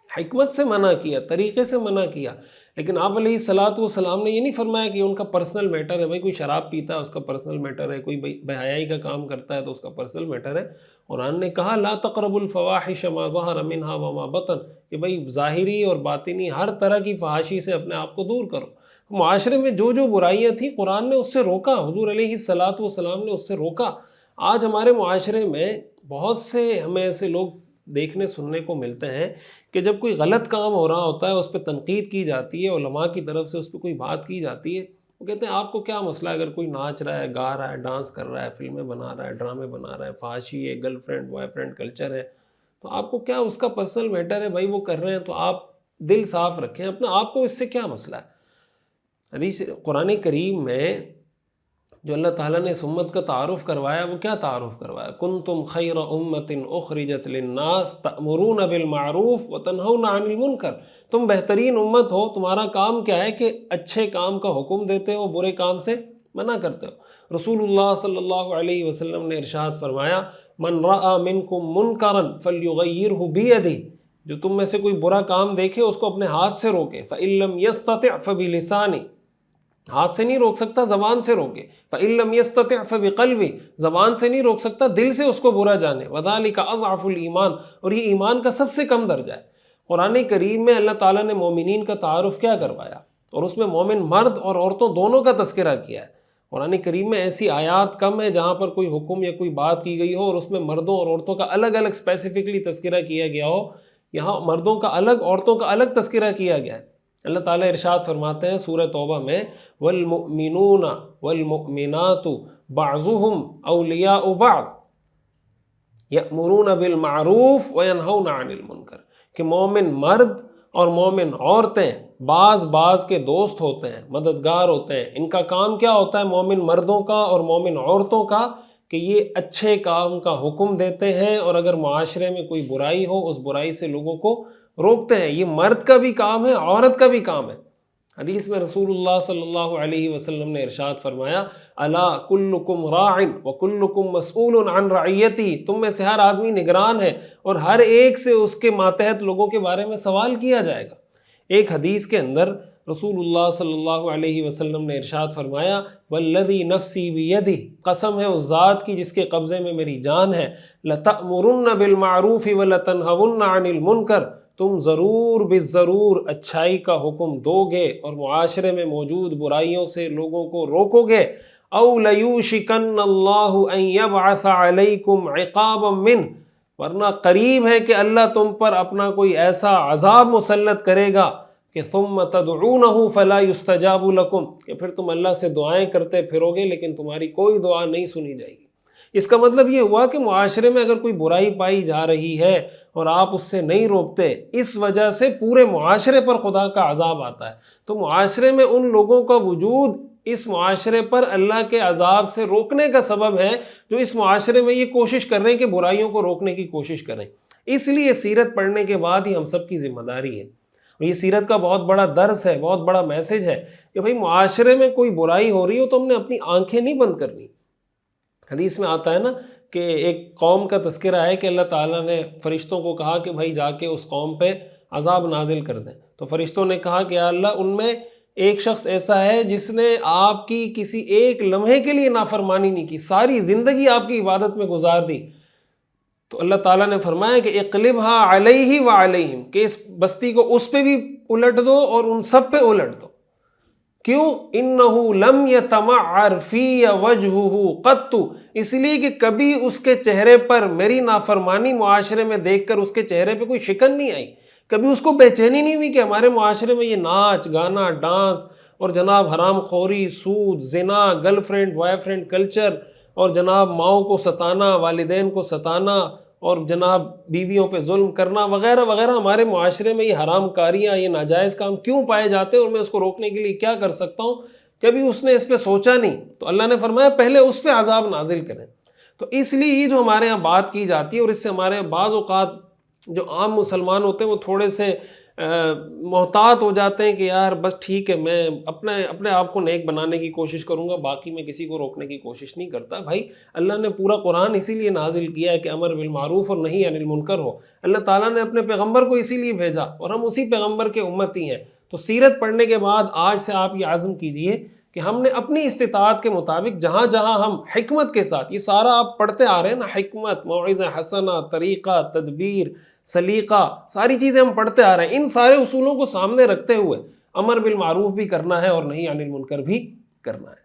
حکمت سے منع کیا، طریقے سے منع کیا۔ لیکن آپ علیہ الصلاۃ والسلام نے یہ نہیں فرمایا کہ ان کا پرسنل میٹر ہے، بھائی کوئی شراب پیتا ہے اس کا پرسنل میٹر ہے، کوئی بے حیائی کا کام کرتا ہے تو اس کا پرسنل میٹر ہے۔ قرآن نے کہا لا تقربوا الفواحش ما ظہر منہا وما بطن، کہ بھائی ظاہری اور باطنی ہر طرح کی فحاشی سے اپنے آپ کو دور کرو۔ معاشرے میں جو برائیاں تھیں قرآن نے اس سے روکا، حضور علیہ الصلاۃ والسلام نے اس سے روکا۔ آج ہمارے معاشرے میں بہت سے ہمیں ایسے لوگ دیکھنے سننے کو ملتے ہیں کہ جب کوئی غلط کام ہو رہا ہوتا ہے اس پہ تنقید کی جاتی ہے، علماء کی طرف سے اس پہ کوئی بات کی جاتی ہے، وہ کہتے ہیں آپ کو کیا مسئلہ ہے اگر کوئی ناچ رہا ہے، گا رہا ہے، ڈانس کر رہا ہے، فلمیں بنا رہا ہے، ڈرامے بنا رہا ہے، فحاشی ہے، girl friend boy friend culture ہے، تو آپ کو کیا اس کا پرسنل میٹر ہے؟ بھائی وہ کر رہے ہیں تو آپ دل صاف رکھیں اپنا، آپ کو اس سے کیا مسئلہ ہے؟ حدیث قرآن کریم میں جو اللہ تعالیٰ نے اس امت کا تعارف کروایا وہ کیا تعارف کروایا؟ کنتم خیر امت اخرجت للناس تأمرون بالمعروف وتنہون عن المنکر، تم بہترین امت ہو، تمہارا کام کیا ہے کہ اچھے کام کا حکم دیتے ہو، برے کام سے منع کرتے ہو۔ رسول اللہ صلی اللہ علیہ وسلم نے ارشاد فرمایا من رأى منکم منکرا فلیغیرہ بیدہ، جو تم میں سے کوئی برا کام دیکھے اس کو اپنے ہاتھ سے روکے، فإن لم يستطع فبلسانہ، ہاتھ سے نہیں روک سکتا زبان سے روکے، فإن لم يستطع فبقلبہ، زبان سے نہیں روک سکتا دل سے اس کو برا جانے، وذلک اضعف الایمان، اور یہ ایمان کا سب سے کم درجہ ہے۔ قرآن کریم میں اللہ تعالیٰ نے مومنین کا تعارف کیا کروایا، اور اس میں مومن مرد اور عورتوں دونوں کا تذکرہ کیا ہے۔ قرآن کریم میں ایسی آیات کم ہیں جہاں پر کوئی حکم یا کوئی بات کی گئی ہو اور اس میں مردوں اور عورتوں کا الگ الگ اسپیسیفکلی تذکرہ کیا گیا ہو، یہاں مردوں کا الگ عورتوں کا الگ تذکرہ کیا گیا ہے۔ اللہ تعالیٰ ارشاد فرماتے ہیں سورہ توبہ میں والمؤمنون والمؤمنات بعضهم اولیاء بعض یأمرون بالمعروف وینہون عن المنکر، کہ مومن مرد اور مومن عورتیں بعض کے دوست ہوتے ہیں، مددگار ہوتے ہیں. ان کا کام کیا ہوتا ہے مومن مردوں کا اور مومن عورتوں کا؟ کہ یہ اچھے کام کا حکم دیتے ہیں، اور اگر معاشرے میں کوئی برائی ہو اس برائی سے لوگوں کو روکتے ہیں. یہ مرد کا بھی کام ہے، عورت کا بھی کام ہے. حدیث میں رسول اللہ صلی اللہ علیہ وسلم نے ارشاد فرمایا الا کلکم راع وکلکم مسئول عن رعیتی، تم میں سے ہر آدمی نگران ہے اور ہر ایک سے اس کے ماتحت لوگوں کے بارے میں سوال کیا جائے گا. ایک حدیث کے اندر رسول اللہ صلی اللہ علیہ وسلم نے ارشاد فرمایا والذی نفسی بیدہ، قسم ہے اس ذات کی جس کے قبضے میں میری جان ہے، لتأمرن بالمعروف ولتنہون عن المنکر، تم ضرور بالضرور اچھائی کا حکم دو گے اور معاشرے میں موجود برائیوں سے لوگوں کو روکو گے. او لیوشکن اللہ ان یبعث علیکم عقابا من، ورنہ قریب ہے کہ اللہ تم پر اپنا کوئی ایسا عذاب مسلط کرے گا کہ ثم تدعونہ فلا یستجاب لکم، کہ پھر تم اللہ سے دعائیں کرتے پھرو گے لیکن تمہاری کوئی دعا نہیں سنی جائے گی. اس کا مطلب یہ ہوا کہ معاشرے میں اگر کوئی برائی پائی جا رہی ہے اور آپ اس سے نہیں روکتے، اس وجہ سے پورے معاشرے پر خدا کا عذاب آتا ہے. تو معاشرے میں ان لوگوں کا وجود اس معاشرے پر اللہ کے عذاب سے روکنے کا سبب ہے جو اس معاشرے میں یہ کوشش کر رہے ہیں کہ برائیوں کو روکنے کی کوشش کریں. اس لیے سیرت پڑھنے کے بعد ہی ہم سب کی ذمہ داری ہے، اور یہ سیرت کا بہت بڑا درس ہے، بہت بڑا میسج ہے کہ بھائی معاشرے میں کوئی برائی ہو رہی ہو تو ہم نے اپنی آنکھیں نہیں بند کرنی. حدیث میں آتا ہے نا کہ ایک قوم کا تذکرہ ہے کہ اللہ تعالیٰ نے فرشتوں کو کہا کہ بھائی جا کے اس قوم پہ عذاب نازل کر دیں. تو فرشتوں نے کہا کہ یا اللہ ان میں ایک شخص ایسا ہے جس نے آپ کی کسی ایک لمحے کے لیے نافرمانی نہیں کی، ساری زندگی آپ کی عبادت میں گزار دی. تو اللہ تعالیٰ نے فرمایا کہ اقلبها علیہ وعلیہم، کہ اس بستی کو اس پہ بھی الٹ دو اور ان سب پہ الٹ دو. کیوں؟ انہ لم یتمعر فی وجہہ قط، اس لیے کہ کبھی اس کے چہرے پر میری نافرمانی معاشرے میں دیکھ کر اس کے چہرے پہ کوئی شکن نہیں آئی، کبھی اس کو بے چینی نہیں ہوئی کہ ہمارے معاشرے میں یہ ناچ گانا ڈانس اور جناب حرام خوری، سود، زنا، girl friend boy friend culture, اور جناب ماؤں کو ستانا، والدین کو ستانا، اور جناب بیویوں پہ ظلم کرنا وغیرہ وغیرہ، ہمارے معاشرے میں یہ حرام کاریاں، یہ ناجائز کام کیوں پائے جاتے ہیں اور میں اس کو روکنے کے لیے کیا کر سکتا ہوں؟ کبھی اس نے اس پہ سوچا نہیں. تو اللہ نے فرمایا پہلے اس پہ عذاب نازل کریں. تو اس لیے یہ جو ہمارے یہاں بات کی جاتی ہے، اور اس سے ہمارے بعض اوقات جو عام مسلمان ہوتے ہیں وہ تھوڑے سے محتاط ہو جاتے ہیں کہ یار بس ٹھیک ہے میں اپنے آپ کو نیک بنانے کی کوشش کروں گا، باقی میں کسی کو روکنے کی کوشش نہیں کرتا. بھائی اللہ نے پورا قرآن اسی لیے نازل کیا ہے کہ امر بالمعروف اور نہی عن المنکر ہو. اللہ تعالیٰ نے اپنے پیغمبر کو اسی لیے بھیجا اور ہم اسی پیغمبر کے امتی ہیں. تو سیرت پڑھنے کے بعد آج سے آپ یہ عزم کیجئے کہ ہم نے اپنی استطاعت کے مطابق جہاں جہاں ہم حکمت کے ساتھ، یہ سارا آپ پڑھتے آ رہے ہیں نا، حکمت، موعظہ حسنہ، طریقہ، تدبیر، سلیقہ، ساری چیزیں ہم پڑھتے آ رہے ہیں. ان سارے اصولوں کو سامنے رکھتے ہوئے امر بالمعروف بھی کرنا ہے اور نہی عن المنکر بھی کرنا ہے.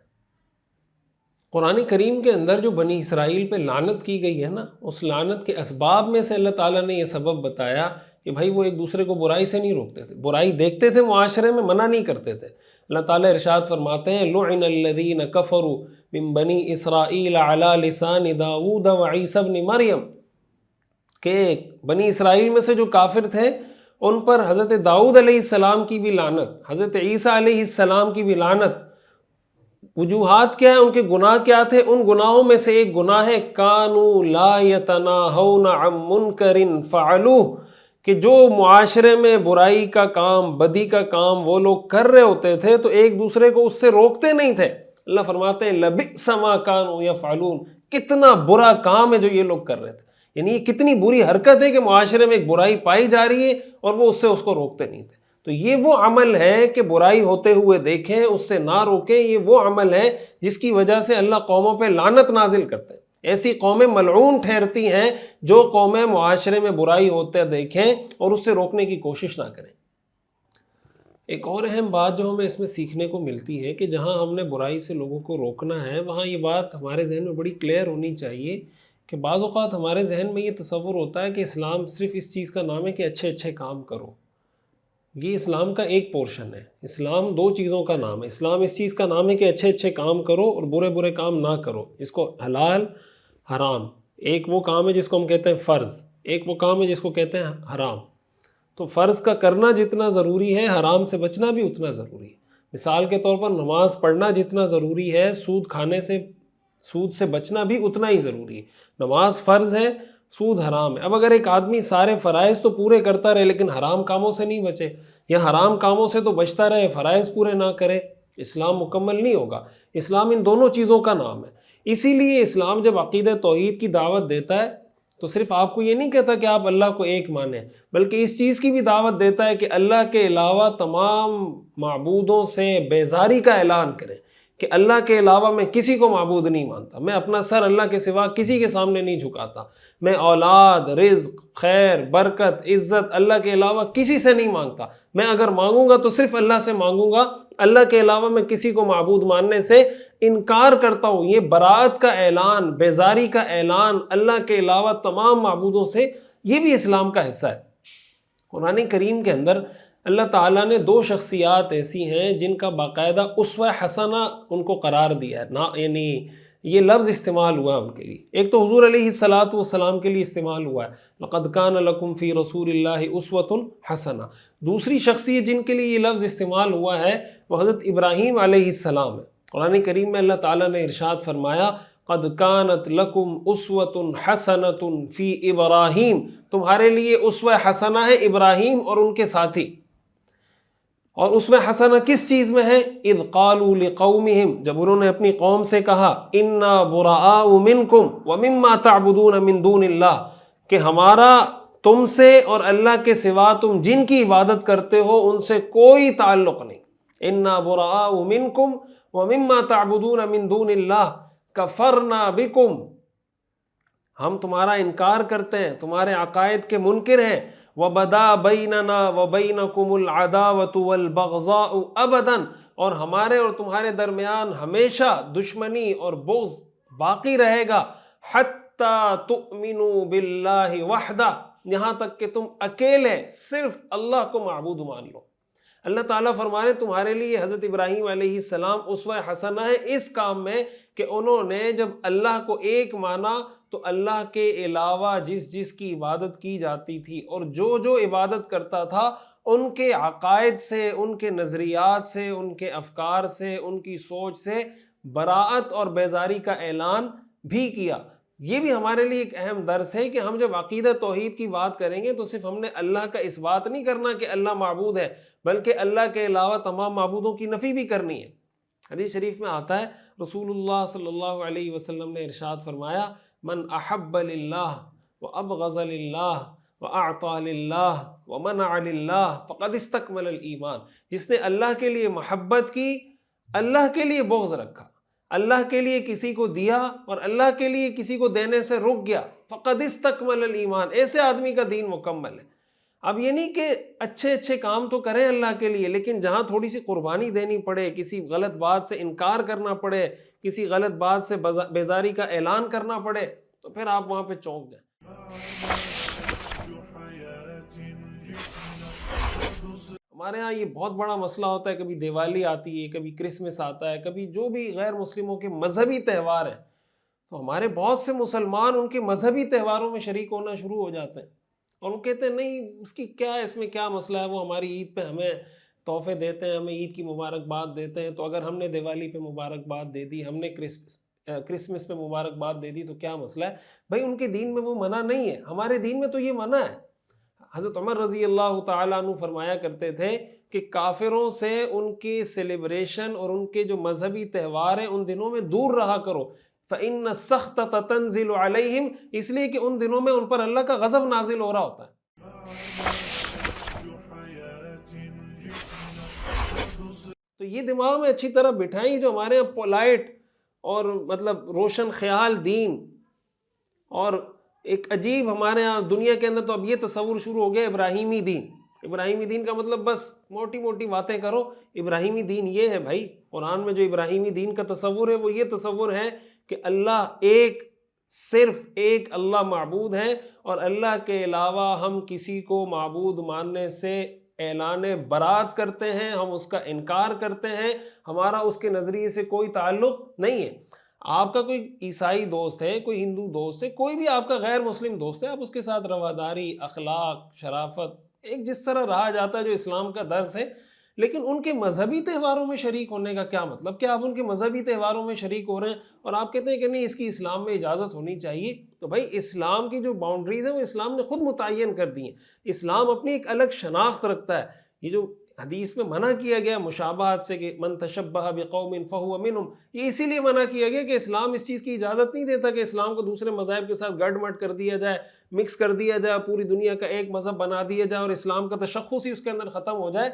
قرآن کریم کے اندر جو بنی اسرائیل پہ لعنت کی گئی ہے نا، اس لعنت کے اسباب میں سے اللہ تعالیٰ نے یہ سبب بتایا کہ بھائی وہ ایک دوسرے کو برائی سے نہیں روکتے تھے، برائی دیکھتے تھے معاشرے میں، منع نہیں کرتے تھے. اللہ تعالیٰ ارشاد فرماتے ہیں لعن الذین کفروا من بنی اسرائیل علی لسان داؤد وعیسی ابن مریم، کہ بنی اسرائیل میں سے جو کافر تھے ان پر حضرت داؤد علیہ السلام کی بھی لعنت، حضرت عیسیٰ علیہ السلام کی بھی لعنت. وجوہات کیا ہیں؟ ان کے گناہ کیا تھے؟ ان گناہوں میں سے ایک گناہ ہے کانوا لا یتناہون عن منکر فعلوہ، کہ جو معاشرے میں برائی کا کام، بدی کا کام وہ لوگ کر رہے ہوتے تھے تو ایک دوسرے کو اس سے روکتے نہیں تھے. اللہ فرماتے ہیں لبئس ما کانوا یفعلون، کتنا برا کام ہے جو یہ لوگ کر رہے تھے. یعنی یہ کتنی بری حرکت ہے کہ معاشرے میں ایک برائی پائی جا رہی ہے اور وہ اس کو روکتے نہیں تھے. تو یہ وہ عمل ہے کہ برائی ہوتے ہوئے دیکھیں، اس سے نہ روکیں. یہ وہ عمل ہے جس کی وجہ سے اللہ قوموں پہ لعنت نازل کرتے ہیں. ایسی قومیں ملعون ٹھہرتی ہیں جو قومیں معاشرے میں برائی ہوتے دیکھیں اور اس سے روکنے کی کوشش نہ کریں. ایک اور اہم بات جو ہمیں اس میں سیکھنے کو ملتی ہے کہ جہاں ہم نے برائی سے لوگوں کو روکنا ہے وہاں یہ بات ہمارے ذہن میں بڑی کلیئر ہونی چاہیے کہ بعض اوقات ہمارے ذہن میں یہ تصور ہوتا ہے کہ اسلام صرف اس چیز کا نام ہے کہ اچھے اچھے کام کرو. یہ اسلام کا ایک پورشن ہے. اسلام دو چیزوں کا نام ہے. اسلام اس چیز کا نام ہے کہ اچھے اچھے کام کرو اور برے برے کام نہ کرو. اس کو حلال حرام، ایک وہ کام ہے جس کو ہم کہتے ہیں فرض، ایک وہ کام ہے جس کو کہتے ہیں حرام. تو فرض کا کرنا جتنا ضروری ہے حرام سے بچنا بھی اتنا ضروری ہے۔ مثال کے طور پر نماز پڑھنا جتنا ضروری ہے سود سے بچنا بھی اتنا ہی ضروری ہے۔ نماز فرض ہے، سود حرام ہے۔ اب اگر ایک آدمی سارے فرائض تو پورے کرتا رہے لیکن حرام کاموں سے نہیں بچے، یا حرام کاموں سے تو بچتا رہے فرائض پورے نہ کرے، اسلام مکمل نہیں ہوگا۔ اسلام ان دونوں چیزوں کا نام ہے۔ اسی لیے اسلام جب عقیدہ توحید کی دعوت دیتا ہے تو صرف آپ کو یہ نہیں کہتا کہ آپ اللہ کو ایک مانیں، بلکہ اس چیز کی بھی دعوت دیتا ہے کہ اللہ کے علاوہ تمام معبودوں سے بیزاری کا اعلان کریں کہ اللہ کے علاوہ میں کسی کو معبود نہیں مانتا، میں اپنا سر اللہ کے سوا کسی کے سامنے نہیں جھکاتا، میں اولاد، رزق، خیر، برکت، عزت اللہ کے علاوہ کسی سے نہیں مانگتا، میں اگر مانگوں گا تو صرف اللہ سے مانگوں گا، اللہ کے علاوہ میں کسی کو معبود ماننے سے انکار کرتا ہوں۔ یہ براءت کا اعلان، بیزاری کا اعلان اللہ کے علاوہ تمام معبودوں سے، یہ بھی اسلام کا حصہ ہے۔ قرآن کریم کے اندر اللہ تعالیٰ نے دو شخصیات ایسی ہیں جن کا باقاعدہ اسوہ حسنہ ان کو قرار دیا ہے، یعنی یہ لفظ استعمال ہوا ہے ان کے لیے۔ ایک تو حضور علیہ الصلاۃ والسلام کے لیے استعمال ہوا ہے، لقد کان لکم فی رسول اللہ اسوۃ حسنہ۔ دوسری شخصیت جن کے لیے یہ لفظ استعمال ہوا ہے وہ حضرت ابراہیم علیہ السلام ہے۔ قرآن کریم میں اللہ تعالیٰ نے ارشاد فرمایا قد کانت لکم اسوۃ حسنۃ فی ابراہیم، تمہارے لیے اسوہ حسنہ ہے ابراہیم اور ان کے ساتھی۔ اور اسوہ حسنہ کس چیز میں ہے؟ اذ قالوا لقومہم، جب انہوں نے اپنی قوم سے کہا انا براء منکم ومما تعبدون من دون اللہ، کہ ہمارا تم سے اور اللہ کے سوا تم جن کی عبادت کرتے ہو ان سے کوئی تعلق نہیں۔ انا براء منکم ومما تعبدون من دون اللہ کفرنا بکم، ہم تمہارا انکار کرتے ہیں، تمہارے عقائد کے منکر ہیں۔ وَبَدَا بَيْنَنَا وَبَيْنَكُمُ الْعَدَاوَةُ وَالْبَغْضَاءُ أَبَدًا، اور ہمارے اور تمہارے درمیان ہمیشہ دشمنی اور بغض باقی رہے گا، حَتَّى تُؤْمِنُوا بِاللَّهِ وَحْدَهُ، یہاں تک کہ تم اکیلے صرف اللہ کو معبود مان لو۔ اللہ تعالیٰ فرمانے تمہارے لیے حضرت ابراہیم علیہ السلام اسوہ حسنہ ہے اس کام میں کہ انہوں نے جب اللہ کو ایک مانا تو اللہ کے علاوہ جس کی عبادت کی جاتی تھی اور جو عبادت کرتا تھا ان کے عقائد سے، ان کے نظریات سے، ان کے افکار سے، ان کی سوچ سے براءت اور بیزاری کا اعلان بھی کیا۔ یہ بھی ہمارے لیے ایک اہم درس ہے کہ ہم جب عقیدہ توحید کی بات کریں گے تو صرف ہم نے اللہ کا اس بات نہیں کرنا کہ اللہ معبود ہے، بلکہ اللہ کے علاوہ تمام معبودوں کی نفی بھی کرنی ہے۔ حدیث شریف میں آتا ہے رسول اللہ صلی اللہ علیہ وسلم نے ارشاد فرمایا من احب للہ وابغض للہ واعطى للہ ومنع للہ فقد استکمل الایمان، جس نے اللہ کے لیے محبت کی، اللہ کے لیے بغض رکھا، اللہ کے لیے کسی کو دیا اور اللہ کے لیے کسی کو دینے سے رک گیا، فقد استکمل الایمان، ایسے آدمی کا دین مکمل ہے۔ اب یہ نہیں کہ اچھے کام تو کریں اللہ کے لیے، لیکن جہاں تھوڑی سی قربانی دینی پڑے، کسی غلط بات سے انکار کرنا پڑے، کسی غلط بات سے بیزاری کا اعلان کرنا پڑے، تو پھر آپ وہاں پہ چونک جائیں۔ ہمارے ہاں یہ بہت بڑا مسئلہ ہوتا ہے، کبھی دیوالی آتی ہے، کبھی کرسمس آتا ہے، کبھی جو بھی غیر مسلموں کے مذہبی تہوار ہیں، تو ہمارے بہت سے مسلمان ان کے مذہبی تہواروں میں شریک ہونا شروع ہو جاتے ہیں، اور وہ کہتے ہیں نہیں اس میں کیا مسئلہ ہے، وہ ہماری عید پہ ہمیں تحفے دیتے ہیں، ہمیں عید کی مبارکباد دیتے ہیں، تو اگر ہم نے دیوالی پہ مبارکباد دے دی، ہم نے کرسمس پہ مبارکباد دے دی تو کیا مسئلہ ہے؟ بھائی ان کے دین میں وہ منع نہیں ہے، ہمارے دین میں تو یہ منع ہے۔ حضرت عمر رضی اللہ تعالیٰ عنہ فرمایا کرتے تھے کہ کافروں سے ان کے سیلیبریشن اور ان کے جو مذہبی تہوار ہیں ان دنوں میں دور رہا کرو، فَإِنَّ السَّخْطَةَ تَنزِلُ عَلَيْهِمْ، اس لیے کہ ان دنوں میں ان پر اللہ کا غضب نازل ہو رہا ہوتا ہے۔ تو یہ دماغ میں اچھی طرح بٹھائیں، جو ہمارے یہاں پولائٹ اور مطلب روشن خیال دین، اور ایک عجیب ہمارے ہاں دنیا کے اندر تو اب یہ تصور شروع ہو گیا ابراہیمی دین۔ ابراہیمی دین کا مطلب بس موٹی موٹی باتیں کرو، ابراہیمی دین یہ ہے بھائی، قرآن میں جو ابراہیمی دین کا تصور ہے وہ یہ تصور ہے کہ اللہ ایک، صرف ایک اللہ معبود ہے، اور اللہ کے علاوہ ہم کسی کو معبود ماننے سے اعلان برات کرتے ہیں، ہم اس کا انکار کرتے ہیں، ہمارا اس کے نظریے سے کوئی تعلق نہیں ہے۔ آپ کا کوئی عیسائی دوست ہے، کوئی ہندو دوست ہے، کوئی بھی آپ کا غیر مسلم دوست ہے، آپ اس کے ساتھ رواداری، اخلاق، شرافت، ایک جس طرح رہا جاتا ہے جو اسلام کا درس ہے، لیکن ان کے مذہبی تہواروں میں شریک ہونے کا کیا مطلب؟ کیا آپ ان کے مذہبی تہواروں میں شریک ہو رہے ہیں اور آپ کہتے ہیں کہ نہیں اس کی اسلام میں اجازت ہونی چاہیے؟ تو بھائی اسلام کی جو باؤنڈریز ہیں وہ اسلام نے خود متعین کر دی ہیں. اسلام اپنی ایک الگ شناخت رکھتا ہے. یہ جو حدیث میں منع کیا گیا مشابہت سے کہ من تشبہ بقوم فہو منہم، یہ اسی لیے منع کیا گیا کہ اسلام اس چیز کی اجازت نہیں دیتا کہ اسلام کو دوسرے مذاہب کے ساتھ گڑ مٹ کر دیا جائے، مکس کر دیا جائے، پوری دنیا کا ایک مذہب بنا دیا جائے اور اسلام کا تشخص ہی اس کے اندر ختم ہو جائے.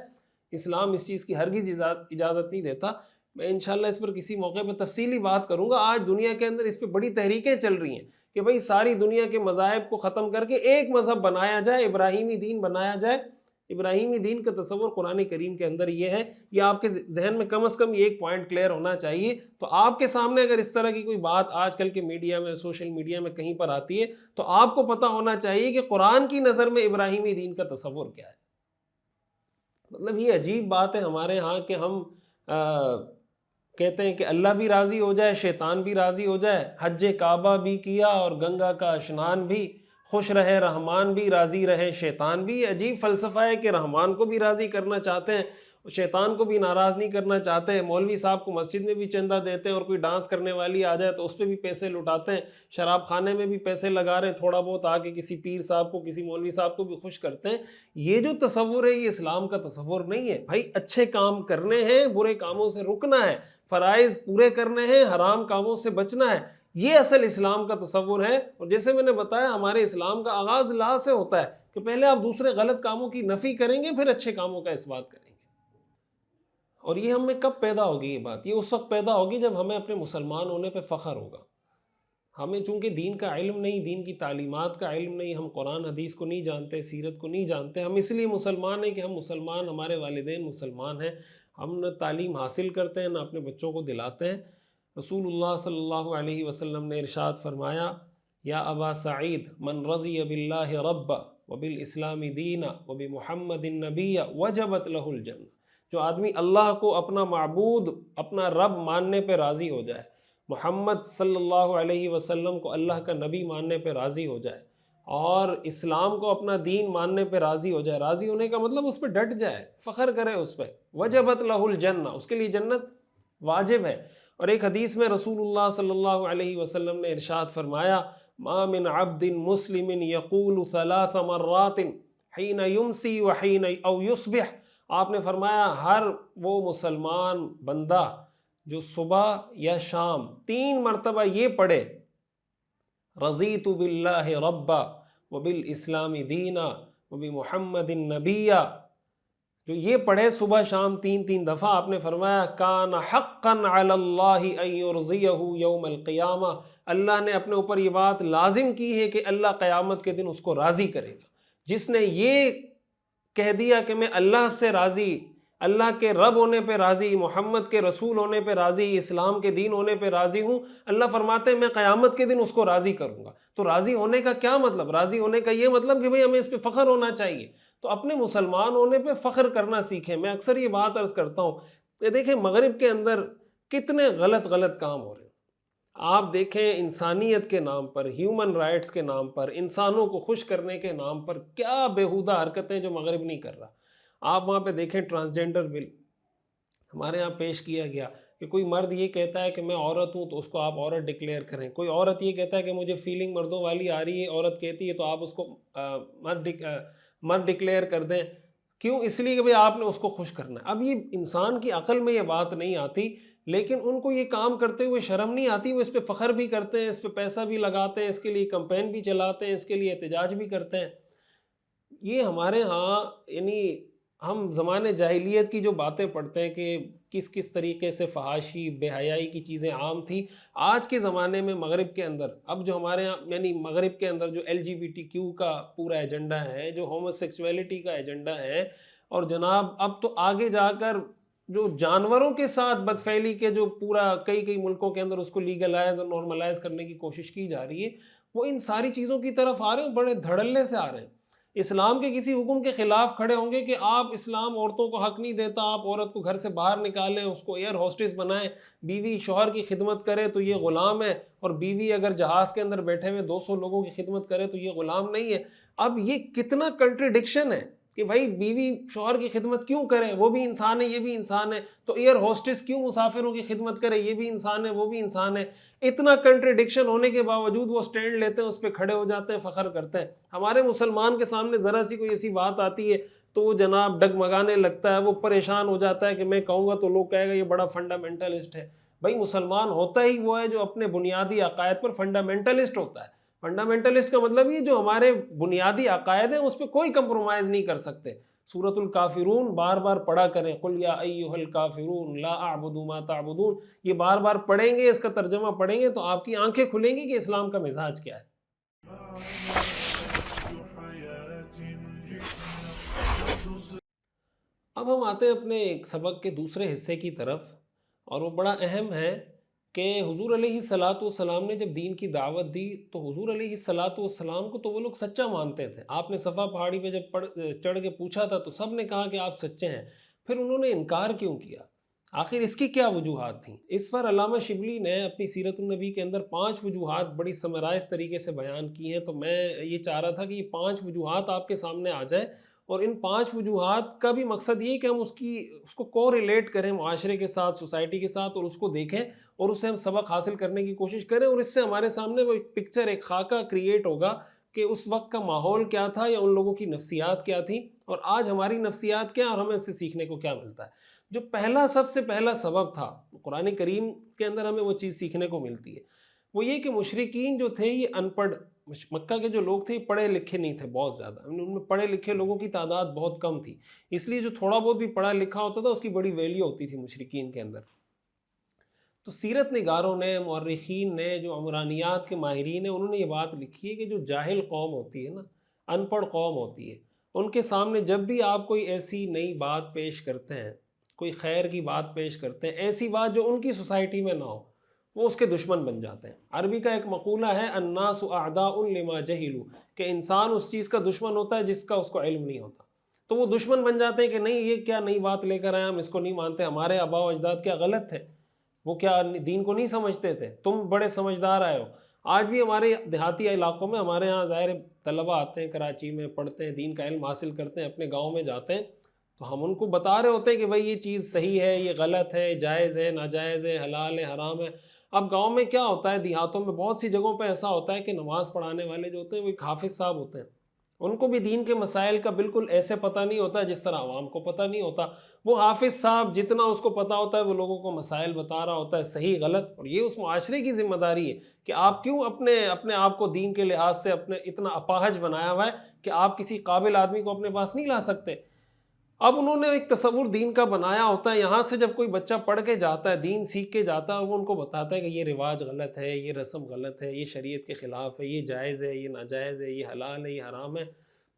اسلام اس چیز کی ہرگز اجازت نہیں دیتا. میں انشاءاللہ اس پر کسی موقع پہ تفصیلی بات کروں گا. آج دنیا کے اندر اس پہ بڑی تحریکیں چل رہی ہیں کہ بھئی ساری دنیا کے مذاہب کو ختم کر کے ایک مذہب بنایا جائے، ابراہیمی دین بنایا جائے. ابراہیمی دین کا تصور قرآن کریم کے اندر یہ ہے. یہ آپ کے ذہن میں کم از کم یہ ایک پوائنٹ کلیئر ہونا چاہیے. تو آپ کے سامنے اگر اس طرح کی کوئی بات آج کل کے میڈیا میں، سوشل میڈیا میں کہیں پر آتی ہے تو آپ کو پتہ ہونا چاہیے کہ قرآن کی نظر میں ابراہیمی دین کا تصور کیا ہے. مطلب یہ عجیب بات ہے ہمارے ہاں کہ ہم کہتے ہیں کہ اللہ بھی راضی ہو جائے، شیطان بھی راضی ہو جائے، حج کعبہ بھی کیا اور گنگا کا اشنان بھی، خوش رہے رحمان بھی، راضی رہے شیطان بھی. عجیب فلسفہ ہے کہ رحمان کو بھی راضی کرنا چاہتے ہیں، شیطان کو بھی ناراض نہیں کرنا چاہتے ہیں. مولوی صاحب کو مسجد میں بھی چندہ دیتے ہیں اور کوئی ڈانس کرنے والی آ جائے تو اس پہ بھی پیسے لٹاتے ہیں. شراب خانے میں بھی پیسے لگا رہے ہیں، تھوڑا بہت آ کے کسی پیر صاحب کو، کسی مولوی صاحب کو بھی خوش کرتے ہیں. یہ جو تصور ہے یہ اسلام کا تصور نہیں ہے. بھائی اچھے کام کرنے ہیں، برے کاموں سے رکنا ہے، فرائض پورے کرنے ہیں، حرام کاموں سے بچنا ہے. یہ اصل اسلام کا تصور ہے. اور جیسے میں نے بتایا ہمارے اسلام کا آغاز لا سے ہوتا ہے کہ پہلے آپ دوسرے غلط کاموں کی نفی کریں گے، پھر اچھے کاموں کا اثبات کریں گے. اور یہ ہم میں کب پیدا ہوگی یہ بات؟ یہ اس وقت پیدا ہوگی جب ہمیں اپنے مسلمان ہونے پہ فخر ہوگا. ہمیں چونکہ دین کا علم نہیں، دین کی تعلیمات کا علم نہیں، ہم قرآن حدیث کو نہیں جانتے، سیرت کو نہیں جانتے. ہم اس لیے مسلمان ہیں کہ ہم مسلمان، ہمارے والدین مسلمان ہیں. ہم نہ تعلیم حاصل کرتے ہیں نہ اپنے بچوں کو دلاتے ہیں. رسول اللہ صلی اللہ علیہ وسلم نے ارشاد فرمایا، یا ابا سعید من رضی باللہ ربا وبالاسلام دینا وبمحمد النبی وجبت لہ الجنہ. جو آدمی اللہ کو اپنا معبود، اپنا رب ماننے پہ راضی ہو جائے، محمد صلی اللہ علیہ وسلم کو اللہ کا نبی ماننے پہ راضی ہو جائے اور اسلام کو اپنا دین ماننے پہ راضی ہو جائے، راضی ہونے کا مطلب اس پہ ڈٹ جائے، فخر کرے اس پہ، وجبت لہ الجنہ، اس کے لیے جنت واجب ہے. اور ایک حدیث میں رسول اللہ صلی اللہ علیہ وسلم نے ارشاد فرمایا، ما من عبد مسلم یقول 3 مرات حین یمسی وحین او یصبح. آپ نے فرمایا ہر وہ مسلمان بندہ جو صبح یا شام 3 مرتبہ یہ پڑھے، رضیت باللہ ربا وبالاسلام دینا وبمحمد النبی، جو یہ پڑھے صبح شام 3 دفعہ، آپ نے فرمایا کان حقا علی اللہ ان یرضیہ یوم القیامہ، اللہ نے اپنے اوپر یہ بات لازم کی ہے کہ اللہ قیامت کے دن اس کو راضی کرے گا. جس نے یہ کہہ دیا کہ میں اللہ سے راضی، اللہ کے رب ہونے پہ راضی، محمد کے رسول ہونے پہ راضی، اسلام کے دین ہونے پہ راضی ہوں، اللہ فرماتے ہیں میں قیامت کے دن اس کو راضی کروں گا. تو راضی ہونے کا کیا مطلب؟ راضی ہونے کا یہ مطلب کہ بھئی ہمیں اس پہ فخر ہونا چاہیے. تو اپنے مسلمان ہونے پہ فخر کرنا سیکھیں. میں اکثر یہ بات عرض کرتا ہوں کہ دیکھیں مغرب کے اندر کتنے غلط کام ہو رہے ہیں. آپ دیکھیں انسانیت کے نام پر، ہیومن رائٹس کے نام پر، انسانوں کو خوش کرنے کے نام پر کیا بےہودہ حرکتیں جو مغرب نہیں کر رہا. آپ وہاں پہ دیکھیں ٹرانسجینڈر بل ہمارے یہاں پیش کیا گیا کہ کوئی مرد یہ کہتا ہے کہ میں عورت ہوں تو اس کو آپ عورت ڈکلیئر کریں. کوئی عورت یہ کہتا ہے کہ مجھے فیلنگ مردوں والی آ رہی ہے، عورت کہتی ہے، تو آپ اس کو مرد ڈکلیئر کر دیں. کیوں؟ اس لیے کہ بھئی آپ نے اس کو خوش کرنا ہے. اب یہ انسان کی عقل میں یہ بات نہیں آتی، لیکن ان کو یہ کام کرتے ہوئے شرم نہیں آتی. وہ اس پہ فخر بھی کرتے ہیں، اس پہ پیسہ بھی لگاتے ہیں، اس کے لیے کمپین بھی چلاتے ہیں، اس کے لیے احتجاج بھی کرتے ہیں. یہ ہمارے ہاں یعنی ہم زمانے جاہلیت کی جو باتیں پڑھتے ہیں کہ کس طریقے سے فحاشی بے حیائی کی چیزیں عام تھیں، آج کے زمانے میں مغرب کے اندر اب جو ہمارے ہاں یعنی مغرب کے اندر جو LGBTQ کا پورا ایجنڈا ہے، جو ہومو سیکسویلٹی کا ایجنڈا ہے، اور جناب اب تو آگے جا کر جو جانوروں کے ساتھ بدفعلی کے جو پورا کئی ملکوں کے اندر اس کو لیگلائز اور نارملائز کرنے کی کوشش کی جا رہی ہے، وہ ان ساری چیزوں کی طرف آ رہے ہیں، بڑے دھڑلے سے آ رہے ہیں. اسلام کے کسی حکم کے خلاف کھڑے ہوں گے کہ آپ اسلام عورتوں کو حق نہیں دیتا، آپ عورت کو گھر سے باہر نکالیں، اس کو ایئر ہوسٹس بنائیں، بیوی شوہر کی خدمت کرے تو یہ غلام ہے، اور بیوی اگر جہاز کے اندر بیٹھے ہوئے 200 لوگوں کی خدمت کرے تو یہ غلام نہیں ہے. اب یہ کتنا کنٹریڈکشن ہے. کہ بھائی بیوی شوہر کی خدمت کیوں کرے، وہ بھی انسان ہے یہ بھی انسان ہے، تو ایئر ہوسٹس کیوں مسافروں کی خدمت کرے، یہ بھی انسان ہے وہ بھی انسان ہے۔ اتنا کنٹریڈکشن ہونے کے باوجود وہ سٹینڈ لیتے ہیں، اس پہ کھڑے ہو جاتے ہیں، فخر کرتے ہیں۔ ہمارے مسلمان کے سامنے ذرا سی کوئی ایسی بات آتی ہے تو وہ جناب ڈگمگانے لگتا ہے، وہ پریشان ہو جاتا ہے کہ میں کہوں گا تو لوگ کہے گا یہ بڑا فنڈامنٹلسٹ ہے۔ بھائی مسلمان ہوتا ہی وہ ہے جو اپنے بنیادی عقائد پر فنڈامنٹلسٹ ہوتا ہے۔ فنڈامنٹلسٹ کا مطلب یہ جو ہمارے بنیادی عقائد ہیں اس پہ کوئی کمپرومائز نہیں کر سکتے۔ سورۃ الکافرون بار بار پڑھا کریں، قل یا ایھا الکافرون لا اعبد ما تعبدون، یہ بار بار پڑھیں گے، اس کا ترجمہ پڑھیں گے تو آپ کی آنکھیں کھلیں گی کہ اسلام کا مزاج کیا ہے۔ اب ہم آتے ہیں اپنے ایک سبق کے دوسرے حصے کی طرف، اور وہ بڑا اہم ہے کہ حضور علیہ الصلاۃ والسلام نے جب دین کی دعوت دی تو حضور علیہ الصلاۃ والسلام کو تو وہ لوگ سچا مانتے تھے۔ آپ نے صفا پہاڑی پہ جب چڑھ کے پوچھا تھا تو سب نے کہا کہ آپ سچے ہیں، پھر انہوں نے انکار کیوں کیا؟ آخر اس کی کیا وجوہات تھیں؟ اس پر علامہ شبلی نے اپنی سیرت النبی کے اندر 5 وجوہات بڑی سمرائز طریقے سے بیان کی ہیں، تو میں یہ چاہ رہا تھا کہ یہ 5 وجوہات آپ کے سامنے آ جائیں، اور ان 5 وجوہات کا بھی مقصد یہ کہ ہم اس کو کو ریلیٹ کریں معاشرے کے ساتھ، سوسائٹی کے ساتھ، اور اس کو دیکھیں اور اس سے ہم سبق حاصل کرنے کی کوشش کریں، اور اس سے ہمارے سامنے وہ ایک پکچر، ایک خاکہ کریٹ ہوگا کہ اس وقت کا ماحول کیا تھا یا ان لوگوں کی نفسیات کیا تھیں، اور آج ہماری نفسیات کیا، اور ہمیں اس سے سیکھنے کو کیا ملتا ہے۔ جو سب سے پہلا سبب تھا قرآن کریم کے اندر ہمیں وہ چیز سیکھنے کو ملتی ہے، وہ یہ کہ مشرکین جو تھے یہ ان پڑھ، مکہ کے جو لوگ تھے یہ پڑھے لکھے نہیں تھے بہت زیادہ، ان میں پڑھے لکھے لوگوں کی تعداد بہت کم تھی، اس لیے جو تھوڑا بہت بھی پڑھا لکھا ہوتا تھا اس کی بڑی ویلیو ہوتی تھی مشرکین کے اندر۔ تو سیرت نگاروں نے، مورخین نے، جو عمرانیات کے ماہرین ہیں، انہوں نے یہ بات لکھی ہے کہ جو جاہل قوم ہوتی ہے نا، ان پڑھ قوم ہوتی ہے، ان کے سامنے جب بھی آپ کوئی ایسی نئی بات پیش کرتے ہیں، کوئی خیر کی بات پیش کرتے ہیں، ایسی بات جو ان کی سوسائٹی میں نہ ہو، وہ اس کے دشمن بن جاتے ہیں۔ عربی کا ایک مقولہ ہے الناس اعداء لما جہلوا، کہ انسان اس چیز کا دشمن ہوتا ہے جس کا اس کو علم نہیں ہوتا، تو وہ دشمن بن جاتے ہیں کہ نہیں یہ کیا نئی بات لے کر آئے، ہم اس کو نہیں مانتے، ہمارے آباء و اجداد کیا غلط تھے، وہ کیا دین کو نہیں سمجھتے تھے، تم بڑے سمجھدار آئے ہو۔ آج بھی ہمارے دیہاتی علاقوں میں، ہمارے ہاں ظاہر طلبہ آتے ہیں کراچی میں، پڑھتے ہیں، دین کا علم حاصل کرتے ہیں، اپنے گاؤں میں جاتے ہیں، تو ہم ان کو بتا رہے ہوتے ہیں کہ بھائی یہ چیز صحیح ہے، یہ غلط ہے، جائز ہے، ناجائز ہے، حلال ہے، حرام ہے۔ اب گاؤں میں کیا ہوتا ہے، دیہاتوں میں بہت سی جگہوں پہ ایسا ہوتا ہے کہ نماز پڑھانے والے جو ہوتے ہیں وہ ایک حافظ صاحب ہوتے ہیں، ان کو بھی دین کے مسائل کا بالکل ایسے پتہ نہیں ہوتا جس طرح عوام کو پتہ نہیں ہوتا۔ وہ حافظ صاحب جتنا اس کو پتہ ہوتا ہے وہ لوگوں کو مسائل بتا رہا ہوتا ہے، صحیح غلط، اور یہ اس معاشرے کی ذمہ داری ہے کہ آپ کیوں اپنے آپ کو دین کے لحاظ سے اتنا اپاہج بنایا ہوا ہے کہ آپ کسی قابل آدمی کو اپنے پاس نہیں لا سکتے۔ اب انہوں نے ایک تصور دین کا بنایا ہوتا ہے، یہاں سے جب کوئی بچہ پڑھ کے جاتا ہے، دین سیکھ کے جاتا ہے، اور وہ ان کو بتاتا ہے کہ یہ رواج غلط ہے، یہ رسم غلط ہے، یہ شریعت کے خلاف ہے، یہ جائز ہے، یہ ناجائز ہے، یہ حلال ہے، یہ حرام ہے،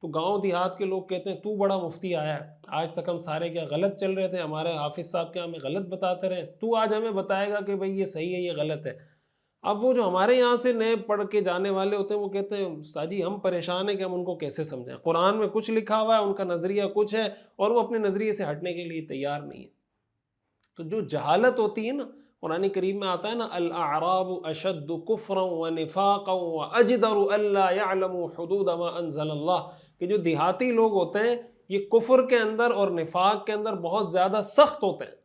تو گاؤں دیہات کے لوگ کہتے ہیں تو بڑا مفتی آیا ہے، آج تک ہم سارے کیا غلط چل رہے تھے، ہمارے حافظ صاحب کیا ہمیں غلط بتاتے رہے، تو آج ہمیں بتائے گا کہ بھئی یہ صحیح ہے، یہ غلط ہے۔ اب وہ جو ہمارے یہاں سے نئے پڑھ کے جانے والے ہوتے ہیں وہ کہتے ہیں استاد جی ہم پریشان ہیں کہ ہم ان کو کیسے سمجھائیں، قرآن میں کچھ لکھا ہوا ہے، ان کا نظریہ کچھ ہے، اور وہ اپنے نظریے سے ہٹنے کے لیے تیار نہیں ہے۔ تو جو جہالت ہوتی ہے نا، قرآن کریم میں آتا ہے نا الاعراب اشد کفرا ونفاقا واجدر الا يعلموا حدود ما انزل اللہ، کہ جو دیہاتی لوگ ہوتے ہیں یہ کفر کے اندر اور نفاق کے اندر بہت زیادہ سخت ہوتے ہیں،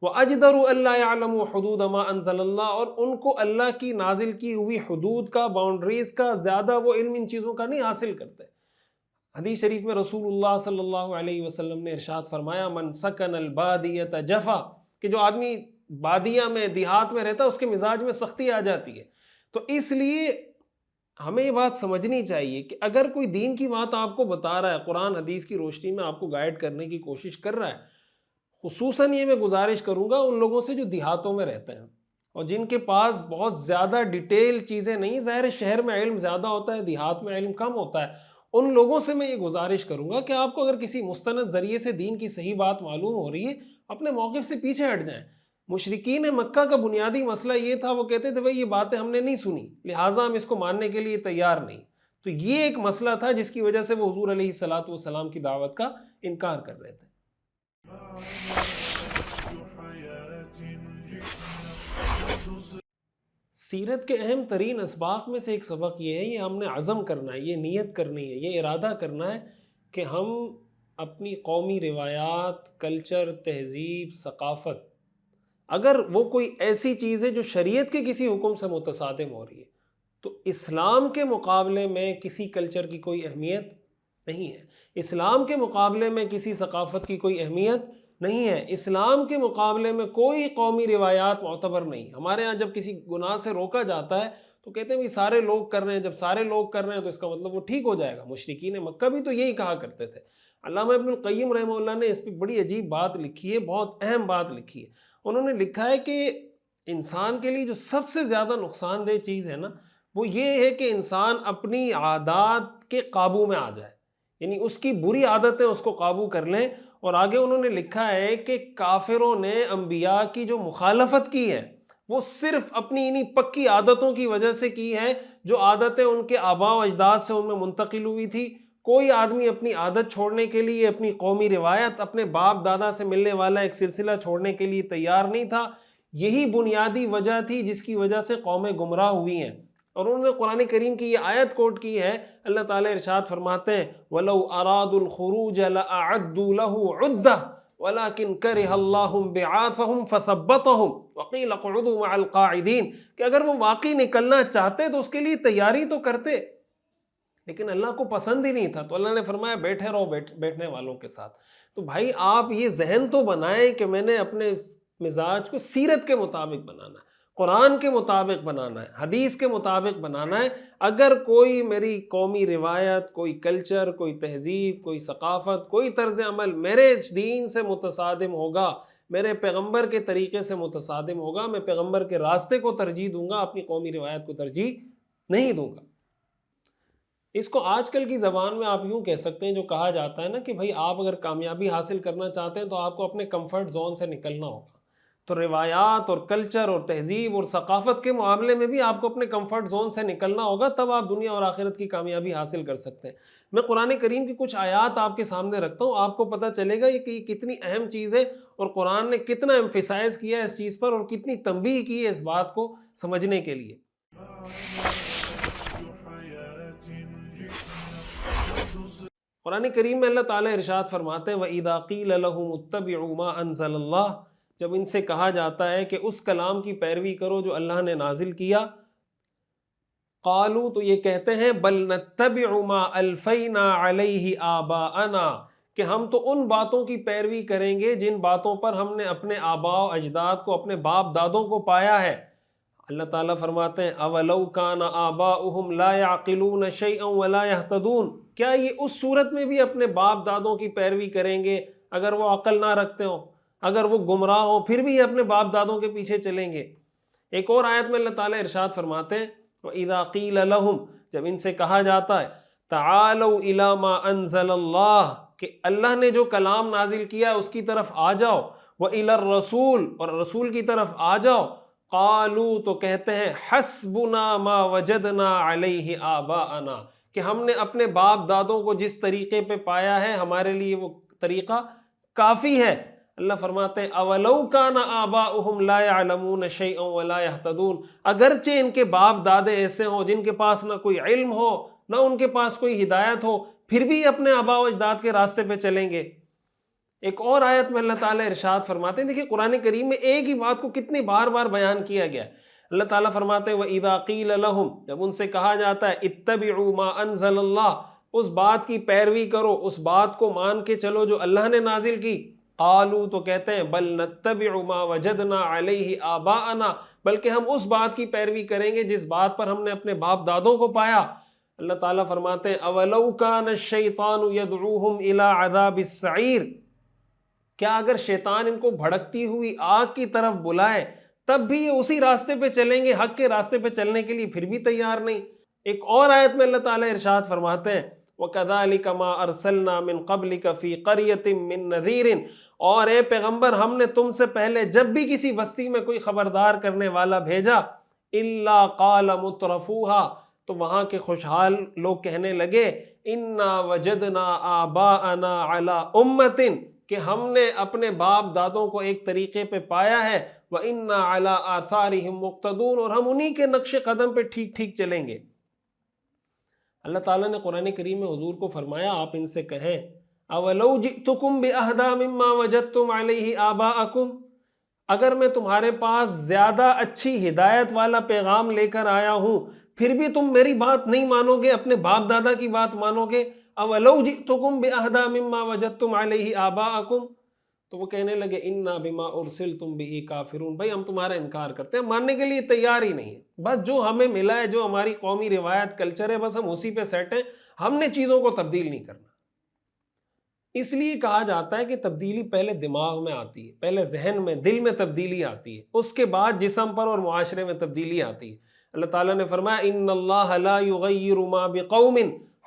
وَأَجْدَرُ أَلَّا يَعْلَمُوا حُدُودَ مَا أَنزَلَ اللَّهُ، اور ان کو اللہ کی نازل کی ہوئی حدود کا، باؤنڈریز کا زیادہ وہ علم ان چیزوں کا نہیں حاصل کرتے۔ حدیث شریف میں رسول اللہ صلی اللہ علیہ وسلم نے ارشاد فرمایا من سکن البادیۃ جفا، کہ جو آدمی بادیہ میں، دیہات میں رہتا ہے اس کے مزاج میں سختی آ جاتی ہے۔ تو اس لیے ہمیں یہ بات سمجھنی چاہیے کہ اگر کوئی دین کی بات آپ کو بتا رہا ہے، قرآن حدیث کی روشنی میں آپ کو گائیڈ کرنے کی کوشش کر رہا ہے، خصوصاً یہ میں گزارش کروں گا ان لوگوں سے جو دیہاتوں میں رہتے ہیں اور جن کے پاس بہت زیادہ ڈیٹیل چیزیں نہیں، ظاہر شہر میں علم زیادہ ہوتا ہے، دیہات میں علم کم ہوتا ہے، ان لوگوں سے میں یہ گزارش کروں گا کہ آپ کو اگر کسی مستند ذریعے سے دین کی صحیح بات معلوم ہو رہی ہے، اپنے موقف سے پیچھے ہٹ جائیں۔ مشرکین مکہ کا بنیادی مسئلہ یہ تھا، وہ کہتے تھے بھئی یہ باتیں ہم نے نہیں سنی، لہٰذا ہم اس کو ماننے کے لیے تیار نہیں۔ تو یہ ایک مسئلہ تھا جس کی وجہ سے وہ حضور علیہ الصلاۃ والسلام کی دعوت کا انکار کر رہے تھے۔ سیرت کے اہم ترین اسباق میں سے ایک سبق یہ ہے، یہ ہم نے عزم کرنا ہے، یہ نیت کرنی ہے، یہ ارادہ کرنا ہے کہ ہم اپنی قومی روایات، کلچر، تہذیب، ثقافت، اگر وہ کوئی ایسی چیز ہے جو شریعت کے کسی حکم سے متصادم ہو رہی ہے تو اسلام کے مقابلے میں کسی کلچر کی کوئی اہمیت نہیں ہے، اسلام کے مقابلے میں کسی ثقافت کی کوئی اہمیت نہیں ہے، اسلام کے مقابلے میں کوئی قومی روایات معتبر نہیں۔ ہمارے ہاں جب کسی گناہ سے روکا جاتا ہے تو کہتے ہیں بھائی سارے لوگ کر رہے ہیں، جب سارے لوگ کر رہے ہیں تو اس کا مطلب وہ ٹھیک ہو جائے گا۔ مشرکین مکہ بھی تو یہی کہا کرتے تھے۔ علامہ ابن القیم رحمہ اللہ نے اس پہ بڑی عجیب بات لکھی ہے، بہت اہم بات لکھی ہے۔ انہوں نے لکھا ہے کہ انسان کے لیے جو سب سے زیادہ نقصان دہ چیز ہے نا، وہ یہ ہے کہ انسان اپنی عادات کے قابو میں آ جائے، یعنی اس کی بری عادتیں اس کو قابو کر لیں۔ اور آگے انہوں نے لکھا ہے کہ کافروں نے انبیاء کی جو مخالفت کی ہے وہ صرف اپنی انہی پکی عادتوں کی وجہ سے کی ہے، جو عادتیں ان کے آباء و اجداد سے ان میں منتقل ہوئی تھی۔ کوئی آدمی اپنی عادت چھوڑنے کے لیے، اپنی قومی روایت، اپنے باپ دادا سے ملنے والا ایک سلسلہ چھوڑنے کے لیے تیار نہیں تھا۔ یہی بنیادی وجہ تھی جس کی وجہ سے قومیں گمراہ ہوئی ہیں۔ اور انہوں نے قرآن کریم کی یہ آیت کوٹ کی ہے، اللہ تعالیٰ ارشاد فرماتے ہیں وَلَوْ أَرَادُوا الْخُرُوجَ لَأَعَدُّوا لَهُ عُدَّةً وَلَكِنْ كَرِهَ اللَّهُ بِعَاثَهُمْ فَثَبَّطَهُمْ وَقِيلَ اقْعُدُوا مَعَ الْقَاعِدِينَ، کہ اگر وہ واقعی نکلنا چاہتے تو اس کے لیے تیاری تو کرتے، لیکن اللہ کو پسند ہی نہیں تھا، تو اللہ نے فرمایا بیٹھے رہو بیٹھنے والوں کے ساتھ۔ تو بھائی آپ یہ ذہن تو بنائیں کہ میں نے اپنے مزاج کو سیرت کے مطابق بنانا ہے، قرآن کے مطابق بنانا ہے، حدیث کے مطابق بنانا ہے۔ اگر کوئی میری قومی روایت، کوئی کلچر، کوئی تہذیب، کوئی ثقافت، کوئی طرز عمل میرے دین سے متصادم ہوگا، میرے پیغمبر کے طریقے سے متصادم ہوگا، میں پیغمبر کے راستے کو ترجیح دوں گا، اپنی قومی روایت کو ترجیح نہیں دوں گا۔ اس کو آج کل کی زبان میں آپ یوں کہہ سکتے ہیں، جو کہا جاتا ہے نا کہ بھائی آپ اگر کامیابی حاصل کرنا چاہتے ہیں تو آپ کو اپنے کمفرٹ زون سے نکلنا ہوگا۔ تو روایات اور کلچر اور تہذیب اور ثقافت کے معاملے میں بھی آپ کو اپنے کمفرٹ زون سے نکلنا ہوگا، تب آپ دنیا اور آخرت کی کامیابی حاصل کر سکتے ہیں۔ میں قرآن کریم کی کچھ آیات آپ کے سامنے رکھتا ہوں، آپ کو پتہ چلے گا کہ یہ کتنی اہم چیز ہے اور قرآن نے کتنا ایمفیسائز کیا ہے اس چیز پر اور کتنی تنبیہ کی ہے اس بات کو سمجھنے کے لیے۔ قرآن کریم میں اللہ تعالیٰ ارشاد فرماتے ہیں وَإِذَا قِيلَ لَهُمُ اتَّبِعُوا مَا أَنزَلَ اللَّهُ، جب ان سے کہا جاتا ہے کہ اس کلام کی پیروی کرو جو اللہ نے نازل کیا، قالوا، تو یہ کہتے ہیں بل نتبع ما الفینا علیہ آباءنا، کہ ہم تو ان باتوں کی پیروی کریں گے جن باتوں پر ہم نے اپنے آباء و اجداد کو، اپنے باپ دادوں کو پایا ہے۔ اللہ تعالیٰ فرماتے ہیں اولو کان آباؤہم لا یعقلون شیئا ولا یہتدون، کیا یہ اس صورت میں بھی اپنے باپ دادوں کی پیروی کریں گے اگر وہ عقل نہ رکھتے ہوں، اگر وہ گمراہ ہوں، پھر بھی یہ اپنے باپ دادوں کے پیچھے چلیں گے۔ ایک اور آیت میں اللہ تعالیٰ ارشاد فرماتے ہیں وَإِذَا قِيلَ لَهُمْ، جب ان سے کہا جاتا ہے تَعَالَوْا إِلَى مَا أَنزَلَ اللَّهُ، کہ اللہ نے جو کلام نازل کیا اس کی طرف آ جاؤ، وَإِلَى الرَّسُولِ، اور رسول کی طرف آ جاؤ، قالوا، تو کہتے ہیں حسبنا ما وجدنا علیہ آباءنا، کہ ہم نے اپنے باپ دادوں کو جس طریقے پہ پایا ہے ہمارے لیے وہ طریقہ کافی ہے۔ اللہ فرماتے ہیں اولو کان آباؤہم لا یعلمون شیئا ولا یہتدون، اگرچہ ان کے باپ دادے ایسے ہوں جن کے پاس نہ کوئی علم ہو نہ ان کے پاس کوئی ہدایت ہو، پھر بھی اپنے آباء و اجداد کے راستے پہ چلیں گے۔ ایک اور آیت میں اللہ تعالیٰ ارشاد فرماتے ہیں، دیکھیں قرآن کریم میں ایک ہی بات کو کتنی بار بار بیان کیا گیا ہے۔ اللہ تعالیٰ فرماتے ہیں وَإِذَا قِيلَ لَهُمْ، جب ان سے کہا جاتا ہے اتَّبِعُوا مَا أَنزَلَ اللَّهُ، اس بات کی پیروی کرو، اس بات کو مان کے چلو جو اللہ نے نازل کی، قالوا، تو کہتے ہیں بل نتبع ما وجدنا علیہ آباءنا، بلکہ ہم اس بات کی پیروی کریں گے جس بات پر ہم نے اپنے باپ دادوں کو پایا۔ اللہ تعالیٰ فرماتے ہیں اولو کان الشیطان یدعوہم الی عذاب السعیر، کیا اگر شیطان ان کو بھڑکتی ہوئی آگ کی طرف بلائے تب بھی یہ اسی راستے پہ چلیں گے، حق کے راستے پہ چلنے کے لیے پھر بھی تیار نہیں۔ ایک اور آیت میں اللہ تعالیٰ ارشاد فرماتے ہیں وَكَذَلِكَ مَا أَرْسَلْنَا مِن قَبْلِكَ فِي قَرْيَةٍ مِّن نَذِيرٍ، اور اے پیغمبر ہم نے تم سے پہلے جب بھی کسی بستی میں کوئی خبردار کرنے والا بھیجا، إِلَّا قَالَ مُتْرَفُوهَا، تو وہاں کے خوشحال لوگ کہنے لگے إِنَّا وَجَدْنَا آبَاءَنَا عَلَىٰ أُمَّةٍ، کہ ہم نے اپنے باپ دادوں کو ایک طریقے پہ پایا ہے، وَإِنَّا عَلَىٰ آثَارِهِم مُقْتَدُونَ، اور ہم انہی کے نقش قدم پہ ٹھیک ٹھیک چلیں گے۔ اللہ تعالیٰ نے قرآن کریم میں حضور کو فرمایا آپ ان سے کہیں اولو جئتکم بأہدی مما وجدتم علیہ آباءکم، اگر میں تمہارے پاس زیادہ اچھی ہدایت والا پیغام لے کر آیا ہوں پھر بھی تم میری بات نہیں مانو گے، اپنے باپ دادا کی بات مانو گے، اولو جئتکم بأہدی مما وجدتم علیہ آباءکم، تو وہ کہنے لگے انا بما ارسلتم بہ کافرون، بھائی ہم تمہارا انکار کرتے ہیں، ماننے کے لیے تیار ہی نہیں ہے، بس جو ہمیں ملا ہے، جو ہماری قومی روایت کلچر ہے، بس ہم اسی پہ سیٹ ہیں، ہم نے چیزوں کو تبدیل نہیں کرنا۔ اس لیے کہا جاتا ہے کہ تبدیلی پہلے دماغ میں آتی ہے، پہلے ذہن میں، دل میں تبدیلی آتی ہے، اس کے بعد جسم پر اور معاشرے میں تبدیلی آتی ہے۔ اللہ تعالیٰ نے فرمایا ان اللہ لا یغیر ما بقوم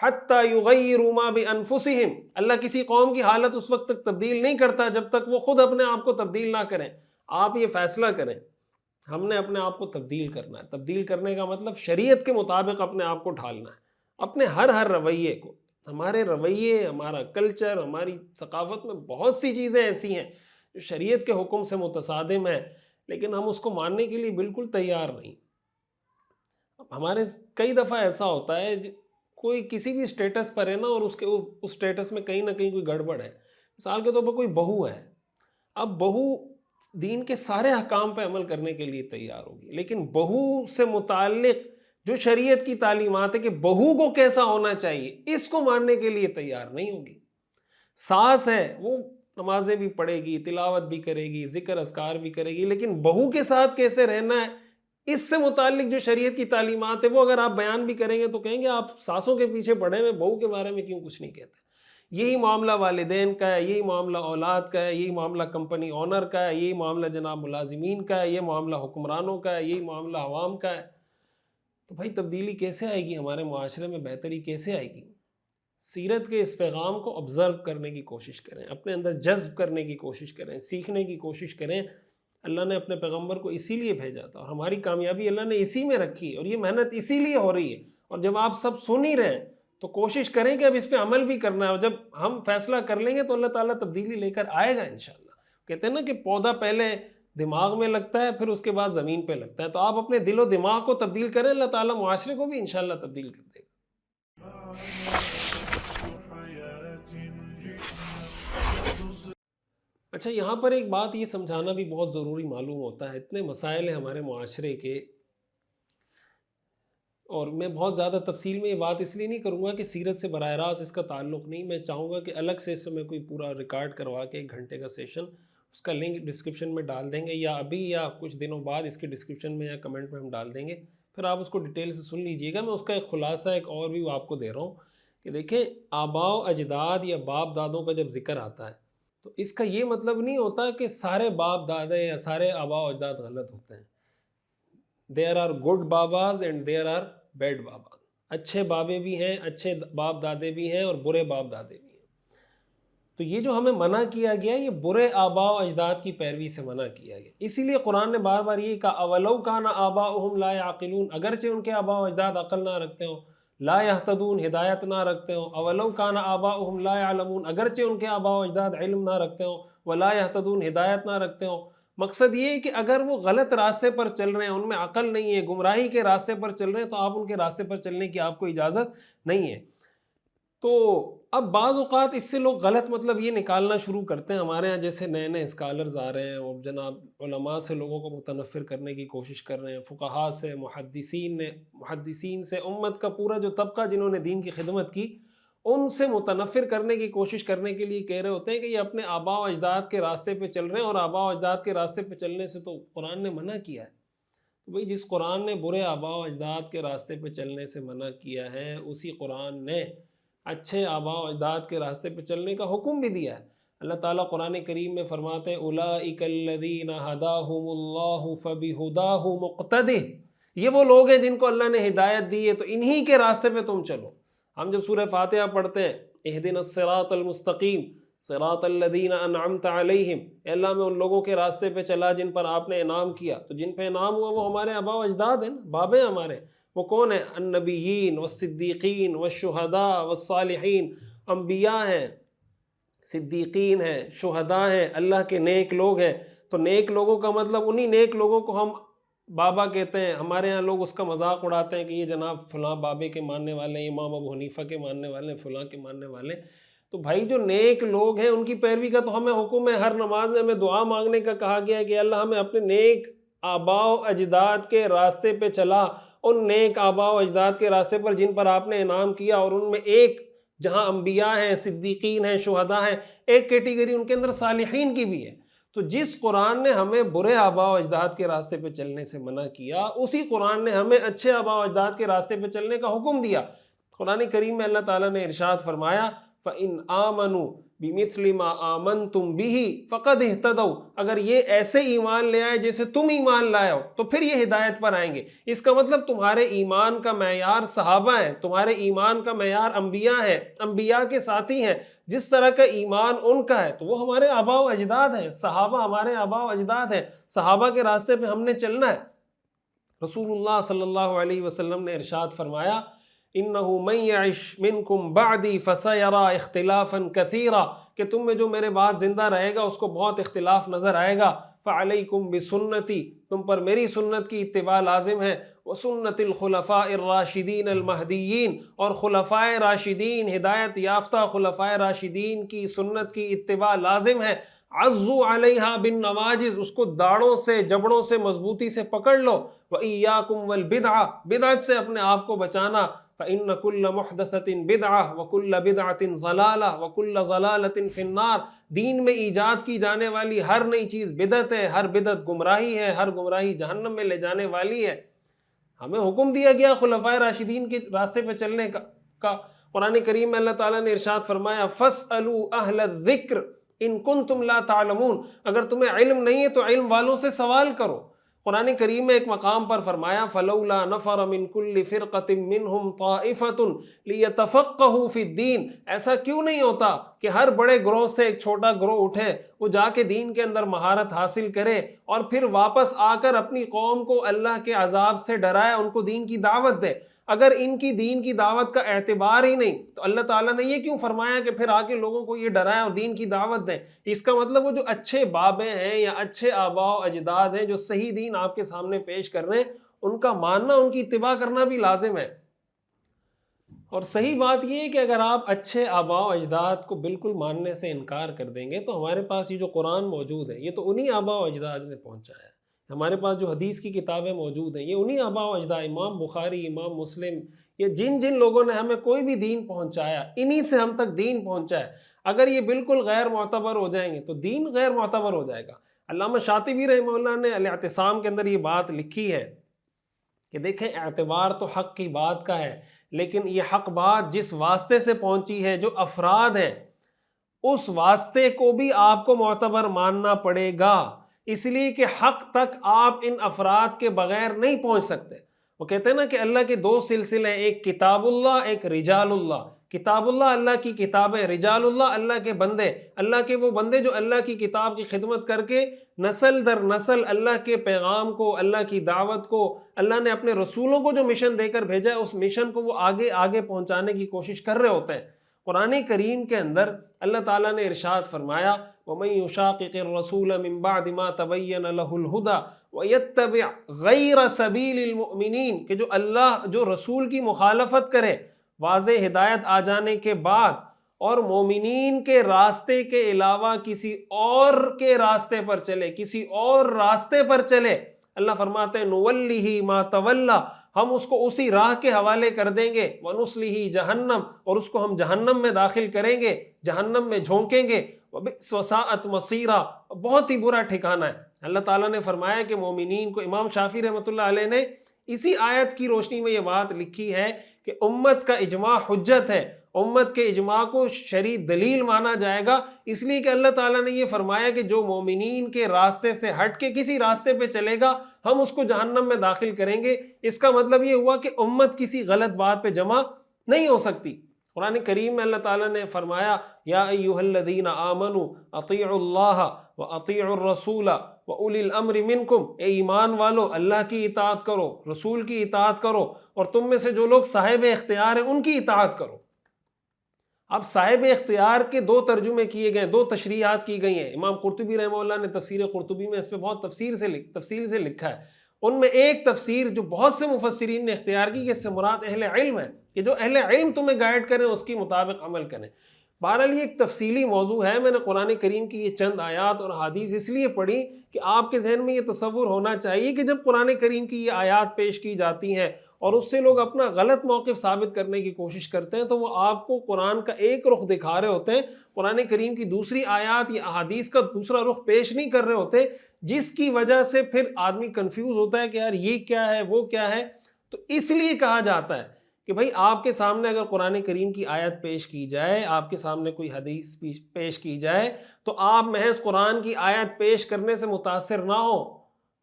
حتی یغیروا ما بانفسہم، اللہ کسی قوم کی حالت اس وقت تک تبدیل نہیں کرتا جب تک وہ خود اپنے آپ کو تبدیل نہ کریں۔ آپ یہ فیصلہ کریں، ہم نے اپنے آپ کو تبدیل کرنا ہے۔ تبدیل کرنے کا مطلب شریعت کے مطابق اپنے آپ کو ڈھالنا ہے، اپنے ہر رویے کو۔ ہمارے رویے، ہمارا کلچر، ہماری ثقافت میں بہت سی چیزیں ایسی ہیں جو شریعت کے حکم سے متصادم ہیں، لیکن ہم اس کو ماننے کے لیے بالکل تیار نہیں۔ ہمارے کئی دفعہ ایسا ہوتا ہے کوئی کسی بھی سٹیٹس پر ہے نا، اور اس سٹیٹس میں کہیں نہ کہیں کوئی گڑبڑ ہے۔ مثال کے طور پر کوئی بہو ہے، اب بہو دین کے سارے احکام پہ عمل کرنے کے لیے تیار ہوگی، لیکن بہو سے متعلق جو شریعت کی تعلیمات ہے کہ بہو کو کیسا ہونا چاہیے، اس کو ماننے کے لیے تیار نہیں ہوگی۔ ساس ہے، وہ نمازیں بھی پڑھے گی، تلاوت بھی کرے گی، ذکر اذکار بھی کرے گی، لیکن بہو کے ساتھ کیسے رہنا ہے، اس سے متعلق جو شریعت کی تعلیمات ہے وہ اگر آپ بیان بھی کریں گے تو کہیں گے آپ ساسوں کے پیچھے پڑے ہوئے، بہو کے بارے میں کیوں کچھ نہیں کہتے۔ یہی معاملہ والدین کا ہے، یہی معاملہ اولاد کا ہے، یہی معاملہ کمپنی اونر کا ہے، یہی معاملہ جناب ملازمین کا ہے، یہ معاملہ حکمرانوں کا ہے، یہی معاملہ عوام کا ہے۔ تو بھائی تبدیلی کیسے آئے گی، ہمارے معاشرے میں بہتری کیسے آئے گی؟ سیرت کے اس پیغام کو آبزرو کرنے کی کوشش کریں، اپنے اندر جذب کرنے کی کوشش کریں، سیکھنے کی کوشش کریں۔ اللہ نے اپنے پیغمبر کو اسی لیے بھیجا تھا، اور ہماری کامیابی اللہ نے اسی میں رکھی ہے، اور یہ محنت اسی لیے ہو رہی ہے۔ اور جب آپ سب سن ہی رہے ہیں تو کوشش کریں کہ اب اس پہ عمل بھی کرنا ہے، اور جب ہم فیصلہ کر لیں گے تو اللہ تعالیٰ تبدیلی لے کر آئے گا انشاءاللہ۔ کہتے ہیں نا کہ پودا پہلے دماغ میں لگتا ہے، پھر اس کے بعد زمین پہ لگتا ہے، تو آپ اپنے دل و دماغ کو تبدیل کریں، اللہ تعالیٰ معاشرے کو بھی انشاءاللہ تبدیل کر دے گا۔ اچھا، یہاں پر ایک بات یہ سمجھانا بھی بہت ضروری معلوم ہوتا ہے، اتنے مسائل ہیں ہمارے معاشرے کے، اور میں بہت زیادہ تفصیل میں یہ بات اس لیے نہیں کروں گا کہ سیرت سے براہ راست اس کا تعلق نہیں، میں چاہوں گا کہ الگ سے اس میں کوئی پورا ریکارڈ کروا کے 1 گھنٹے کا سیشن، اس کا لنک ڈسکرپشن میں ڈال دیں گے، یا ابھی یا کچھ دنوں بعد اس کے ڈسکرپشن میں یا کمنٹ میں ہم ڈال دیں گے، پھر آپ اس کو ڈیٹیل سے سن لیجئے گا۔ میں اس کا ایک خلاصہ ایک اور بھی آپ کو دے رہا ہوں کہ دیکھیں، آباء و اجداد یا باپ دادوں کا جب ذکر آتا ہے تو اس کا یہ مطلب نہیں ہوتا کہ سارے باپ دادے یا سارے آباء و اجداد غلط ہوتے ہیں۔ There are good babas and there are bad babas, اچھے بابے بھی ہیں، اچھے باپ دادے بھی ہیں، اور برے باپ دادے بھی ہیں۔ تو یہ جو ہمیں منع کیا گیا، یہ برے آباء و اجداد کی پیروی سے منع کیا گیا، اسی لیے قرآن نے بار بار یہ کہا اولو کان آباؤہم لا یعقلون، اگرچہ ان کے آباء و اجداد عقل نہ رکھتے ہوں، لا یہتدون ہدایت نہ رکھتے ہوں، اولو کان آباؤہم لا یعلمون، اگرچہ ان کے آباء و اجداد علم نہ رکھتے ہوں، ولا یہتدون ہدایت نہ رکھتے ہوں۔ مقصد یہ ہے کہ اگر وہ غلط راستے پر چل رہے ہیں، ان میں عقل نہیں ہے، گمراہی کے راستے پر چل رہے ہیں، تو آپ ان کے راستے پر چلنے کی آپ کو اجازت نہیں ہے۔ تو اب بعض اوقات اس سے لوگ غلط مطلب یہ نکالنا شروع کرتے ہیں، ہمارے ہاں جیسے نئے نئے اسکالرز آ رہے ہیں اور جناب علماء سے لوگوں کو متنفر کرنے کی کوشش کر رہے ہیں، فقہاء سے، محدثین سے، امت کا پورا جو طبقہ جنہوں نے دین کی خدمت کی، ان سے متنفر کرنے کی کوشش کرنے کے لیے کہہ رہے ہوتے ہیں کہ یہ اپنے آباء و اجداد کے راستے پہ چل رہے ہیں، اور آباء و اجداد کے راستے پہ چلنے سے تو قرآن نے منع کیا ہے۔ تو بھئی جس قرآن نے برے آباء و اجداد کے راستے پہ چلنے سے منع کیا ہے، اسی قرآن نے اچھے آباء و اجداد کے راستے پہ چلنے کا حکم بھی دیا ہے۔ اللہ تعالیٰ قرآن کریم میں فرماتے ہیں اولئک الذین ھداھم اللہ فبھداہ مقتدہ، یہ وہ لوگ ہیں جن کو اللہ نے ہدایت دی ہے، تو انہی کے راستے پہ تم چلو۔ ہم جب سورہ فاتحہ پڑھتے ہیں اہدنا الصراط المستقیم صراط الذین انعمت علیہم، اے اللہ میں ان لوگوں کے راستے پہ چلا جن پر آپ نے انعام کیا، تو جن پہ انعام ہوا وہ ہمارے آباء و اجداد ہیں، بابے ہیں ہمارے۔ وہ کون ہیں؟ النبیین والصدیقین والشہداء والصالحین، انبیاء ہیں، صدیقین ہیں، شہداء ہیں، اللہ کے نیک لوگ ہیں۔ تو نیک لوگوں کا مطلب انہی نیک لوگوں کو ہم بابا کہتے ہیں۔ ہمارے ہاں لوگ اس کا مذاق اڑاتے ہیں کہ یہ جناب فلاں بابے کے ماننے والے ہیں، امام ابو حنیفہ کے ماننے والے ہیں، فلاں کے ماننے والے ہیں۔ تو بھائی جو نیک لوگ ہیں ان کی پیروی کا تو ہمیں حکم ہے، ہر نماز میں ہمیں دعا مانگنے کا کہا گیا ہے کہ اللہ ہمیں اپنے نیک آباء و اجداد کے راستے پہ چلا، ان نیک آباء و اجداد کے راستے پر جن پر آپ نے انعام کیا، اور ان میں ایک جہاں انبیاء ہیں، صدیقین ہیں، شہداء ہیں، ایک کیٹیگری ان کے اندر صالحین کی بھی ہے۔ تو جس قرآن نے ہمیں برے آباء و اجداد کے راستے پہ چلنے سے منع کیا، اسی قرآن نے ہمیں اچھے آباء و اجداد کے راستے پہ چلنے کا حکم دیا۔ قرآن کریم میں اللہ تعالیٰ نے ارشاد فرمایا فَإِنْ آمَنُوا بِمِثْلِ مَا آمَنْتُمْ بِهِ فَقَدْ اهْتَدَوْا، اگر یہ ایسے ایمان لے آئے جیسے تم ایمان لائے ہو تو پھر یہ ہدایت پر آئیں گے۔ اس کا مطلب تمہارے ایمان کا معیار صحابہ ہیں، تمہارے ایمان کا معیار انبیاء ہیں، انبیاء کے ساتھی ہیں، جس طرح کا ایمان ان کا ہے تو وہ ہمارے آباء و اجداد ہیں، صحابہ ہمارے آباء و اجداد ہیں، صحابہ کے راستے پہ ہم نے چلنا ہے۔ رسول اللہ صلی اللہ علیہ وسلم نے ارشاد فرمایا انہو من یعش منکم بعدی فسیرا اختلافا کثیرا، کہ تم میں جو میرے بعد زندہ رہے گا اس کو بہت اختلاف نظر آئے گا۔ فعلیکم بسنتی، تم پر میری سنت کی اتباع لازم ہے، وسنت الخلفاء الراشدین المہدیین، اور خلفائے راشدین، ہدایت یافتہ خلفائے راشدین کی سنت کی اتباع لازم ہے۔ عضو علیہا بالنواجذ، اس کو داڑوں سے جبڑوں سے مضبوطی سے پکڑ لو۔ وإیاکم والبدعہ، بدعت سے اپنے آپ کو بچانا۔ فإن كل محدثة بدعة وكل بدعة ضلالة وكل ضلالة في النار، دین میں ایجاد کی جانے والی ہر نئی چیز بدعت ہے، ہر بدعت گمراہی ہے، ہر گمراہی جہنم میں لے جانے والی ہے۔ ہمیں حکم دیا گیا خلفائے راشدین کے راستے پہ چلنے کا۔ قرآن کریم میں اللہ تعالیٰ نے ارشاد فرمایا فَاسْأَلُوا أَهْلَ الذِّكْرِ إِن كُنتُمْ لَا تَعْلَمُونَ، اگر تمہیں علم نہیں ہے تو علم والوں سے سوال کرو۔ قرآن کریم میں ایک مقام پر فرمایا فَلَوْلَا نَفَرَ مِن كُلِّ فِرْقَةٍ مِّنْهُمْ طَائِفَةٌ لِيَتَفَقَّهُوا فِي الدِّينِ، ایسا کیوں نہیں ہوتا کہ ہر بڑے گروہ سے ایک چھوٹا گروہ اٹھے، وہ جا کے دین کے اندر مہارت حاصل کرے اور پھر واپس آ کر اپنی قوم کو اللہ کے عذاب سے ڈرائے، ان کو دین کی دعوت دے۔ اگر ان کی دین کی دعوت کا اعتبار ہی نہیں تو اللہ تعالیٰ نے یہ کیوں فرمایا کہ پھر آ کے لوگوں کو یہ ڈرائیں اور دین کی دعوت دیں؟ اس کا مطلب وہ جو اچھے بابے ہیں یا اچھے آباء و اجداد ہیں جو صحیح دین آپ کے سامنے پیش کر رہے ہیں، ان کا ماننا، ان کی اتباع کرنا بھی لازم ہے۔ اور صحیح بات یہ ہے کہ اگر آپ اچھے آباء و اجداد کو بالکل ماننے سے انکار کر دیں گے تو ہمارے پاس یہ جو قرآن موجود ہے یہ تو انہی آباء و اجداد نے پہنچایا ہے۔ ہمارے پاس جو حدیث کی کتابیں موجود ہیں یہ انہی آباء و اجداد، امام بخاری، امام مسلم، یہ جن لوگوں نے ہمیں کوئی بھی دین پہنچایا انہی سے ہم تک دین پہنچا ہے۔ اگر یہ بالکل غیر معتبر ہو جائیں گے تو دین غیر معتبر ہو جائے گا۔ علامہ شاطبی رحمہ اللہ نے الاعتصام کے اندر یہ بات لکھی ہے کہ دیکھیں اعتبار تو حق کی بات کا ہے، لیکن یہ حق بات جس واسطے سے پہنچی ہے، جو افراد ہیں، اس واسطے کو بھی آپ کو معتبر ماننا پڑے گا، اس لیے کہ حق تک آپ ان افراد کے بغیر نہیں پہنچ سکتے۔ وہ کہتے ہیں نا کہ اللہ کے دو سلسلے، ایک کتاب اللہ، ایک رجال اللہ۔ کتاب اللہ اللہ کی کتابیں، رجال اللہ اللہ کے بندے، اللہ کے وہ بندے جو اللہ کی کتاب کی خدمت کر کے نسل در نسل اللہ کے پیغام کو، اللہ کی دعوت کو، اللہ نے اپنے رسولوں کو جو مشن دے کر بھیجا ہے اس مشن کو وہ آگے آگے پہنچانے کی کوشش کر رہے ہوتے ہیں۔ قرآن کریم کے اندر اللہ تعالیٰ نے ارشاد فرمایا وَمَن يُشَاقِقِ الرَّسُولَ مِن بَعْدِ مَا تَبَيَّنَ لَهُ الْهُدَى وَيَتَّبِعْ غَيْرَ سَبِيلِ الْمُؤْمِنِينَ، کہ جو رسول کی مخالفت کرے واضح ہدایت آ جانے کے بعد اور مومنین کے راستے کے علاوہ کسی اور کے راستے پر چلے، کسی اور راستے پر چلے، اللہ فرماتے ہیں نُوَلِّهِ مَا تَوَلَّى، ہم اس کو اسی راہ کے حوالے کر دیں گے، وَنُصْلِهِ جہنم، اور اس کو ہم جہنم میں داخل کریں گے، جہنم میں جھونکیں گے، وَبِئْسَ وَسَاءَتْ مَصِيرًا، بہت ہی برا ٹھکانہ ہے۔ اللہ تعالیٰ نے فرمایا کہ مومنین کو، امام شافعی رحمۃ اللہ علیہ نے اسی آیت کی روشنی میں یہ بات لکھی ہے کہ امت کا اجماع حجت ہے، امت کے اجماع کو شرعی دلیل مانا جائے گا، اس لیے کہ اللہ تعالیٰ نے یہ فرمایا کہ جو مومنین کے راستے سے ہٹ کے کسی راستے پہ چلے گا ہم اس کو جہنم میں داخل کریں گے۔ اس کا مطلب یہ ہوا کہ امت کسی غلط بات پہ جمع نہیں ہو سکتی۔ قرآن کریم میں اللہ تعالیٰ نے فرمایا یا ایھا الذین آمنوا اطیعوا اللہ واطیعوا الرسول واولی الامر منکم، اے ایمان والو اللہ کی اطاعت کرو، رسول کی اطاعت کرو، اور تم میں سے جو لوگ صاحب اختیار ہیں ان کی اطاعت کرو۔ اب صاحب اختیار کے دو ترجمے کیے گئے، دو تشریحات کی گئی ہیں۔ امام قرطبی رحمہ اللہ نے تفسیر قرطبی میں اس پہ بہت تفصیل سے لکھا ہے۔ ان میں ایک تفسیر جو بہت سے مفسرین نے اختیار کی کہ اس سے مراد اہل علم ہے، کہ جو اہل علم تمہیں گائیڈ کریں اس کے مطابق عمل کریں۔ بہرحال یہ ایک تفصیلی موضوع ہے. میں نے قرآن کریم کی یہ چند آیات اور حدیث اس لیے پڑھی کہ آپ کے ذہن میں یہ تصور ہونا چاہیے کہ جب قرآن کریم کی یہ آیات پیش کی جاتی ہیں اور اس سے لوگ اپنا غلط موقف ثابت کرنے کی کوشش کرتے ہیں تو وہ آپ کو قرآن کا ایک رخ دکھا رہے ہوتے ہیں, قرآن کریم کی دوسری آیات یا احادیث کا دوسرا رخ پیش نہیں کر رہے ہوتے, جس کی وجہ سے پھر آدمی کنفیوز ہوتا ہے کہ یار یہ کیا ہے وہ کیا ہے. تو اس لیے کہا جاتا ہے کہ بھائی آپ کے سامنے اگر قرآن کریم کی آیت پیش کی جائے, آپ کے سامنے کوئی حدیث پیش کی جائے, تو آپ محض قرآن کی آیت پیش کرنے سے متاثر نہ ہو.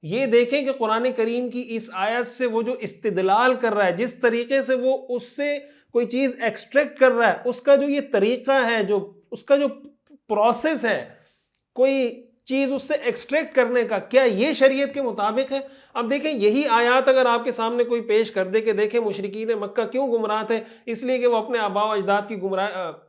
یہ دیکھیں کہ قرآن کریم کی اس آیت سے وہ جو استدلال کر رہا ہے, جس طریقے سے وہ اس سے کوئی چیز ایکسٹریکٹ کر رہا ہے, اس کا جو یہ طریقہ ہے, جو اس کا جو پروسیس ہے کوئی چیز اس سے ایکسٹریکٹ کرنے کا, کیا یہ شریعت کے مطابق ہے؟ اب دیکھیں یہی آیات اگر آپ کے سامنے کوئی پیش کر دے کہ دیکھیں مشرکین مکہ کیوں گمراہ تھے, اس لیے کہ وہ اپنے آباء و اجداد کی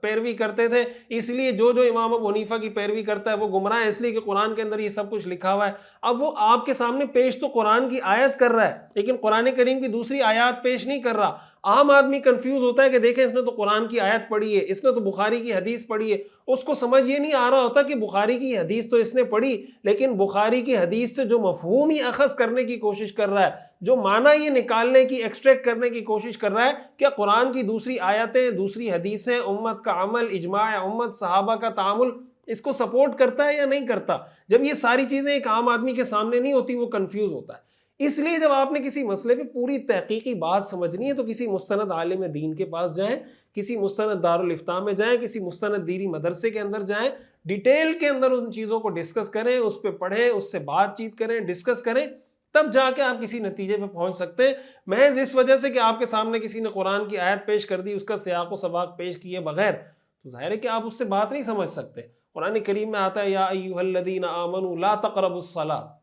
پیروی کرتے تھے, اس لیے جو امام ابو حنیفہ کی پیروی کرتا ہے وہ گمراہ ہے, اس لیے کہ قرآن کے اندر یہ سب کچھ لکھا ہوا ہے. اب وہ آپ کے سامنے پیش تو قرآن کی آیت کر رہا ہے لیکن قرآن کریم کی دوسری آیات پیش نہیں کر رہا. عام آدمی کنفیوز ہوتا ہے کہ دیکھیں اس نے تو قرآن کی آیت پڑھی ہے, اس نے تو بخاری کی حدیث پڑھی ہے, اس کو سمجھ یہ نہیں آ رہا ہوتا کہ بخاری کی حدیث تو اس نے پڑھی لیکن بخاری کی حدیث سے جو مفہوم ہی اخذ کرنے کی کوشش کر رہا ہے, جو معنی یہ نکالنے کی ایکسٹریکٹ کرنے کی کوشش کر رہا ہے, کیا قرآن کی دوسری آیتیں, دوسری حدیثیں, امت کا عمل, اجماع امت, صحابہ کا تعامل اس کو سپورٹ کرتا ہے یا نہیں کرتا؟ جب یہ ساری چیزیں ایک عام آدمی کے سامنے نہیں ہوتی وہ کنفیوز ہوتا ہے. اس لیے جب آپ نے کسی مسئلے پہ پوری تحقیقی بات سمجھنی ہے تو کسی مستند عالم دین کے پاس جائیں, کسی مستند دارالفتاء میں جائیں, کسی مستند دینی مدرسے کے اندر جائیں, ڈیٹیل کے اندر ان چیزوں کو ڈسکس کریں, اس پہ پڑھیں, اس سے بات چیت کریں, ڈسکس کریں, تب جا کے آپ کسی نتیجے پہ پہنچ سکتے ہیں. محض اس وجہ سے کہ آپ کے سامنے کسی نے قرآن کی آیت پیش کر دی, اس کا سیاق و سباق پیش کیے بغیر, تو ظاہر ہے کہ آپ اس سے بات نہیں سمجھ سکتے. قرآن کریم میں آتا ہے یا ایھا الذین آمنوا لا تقربوا الصلاۃ,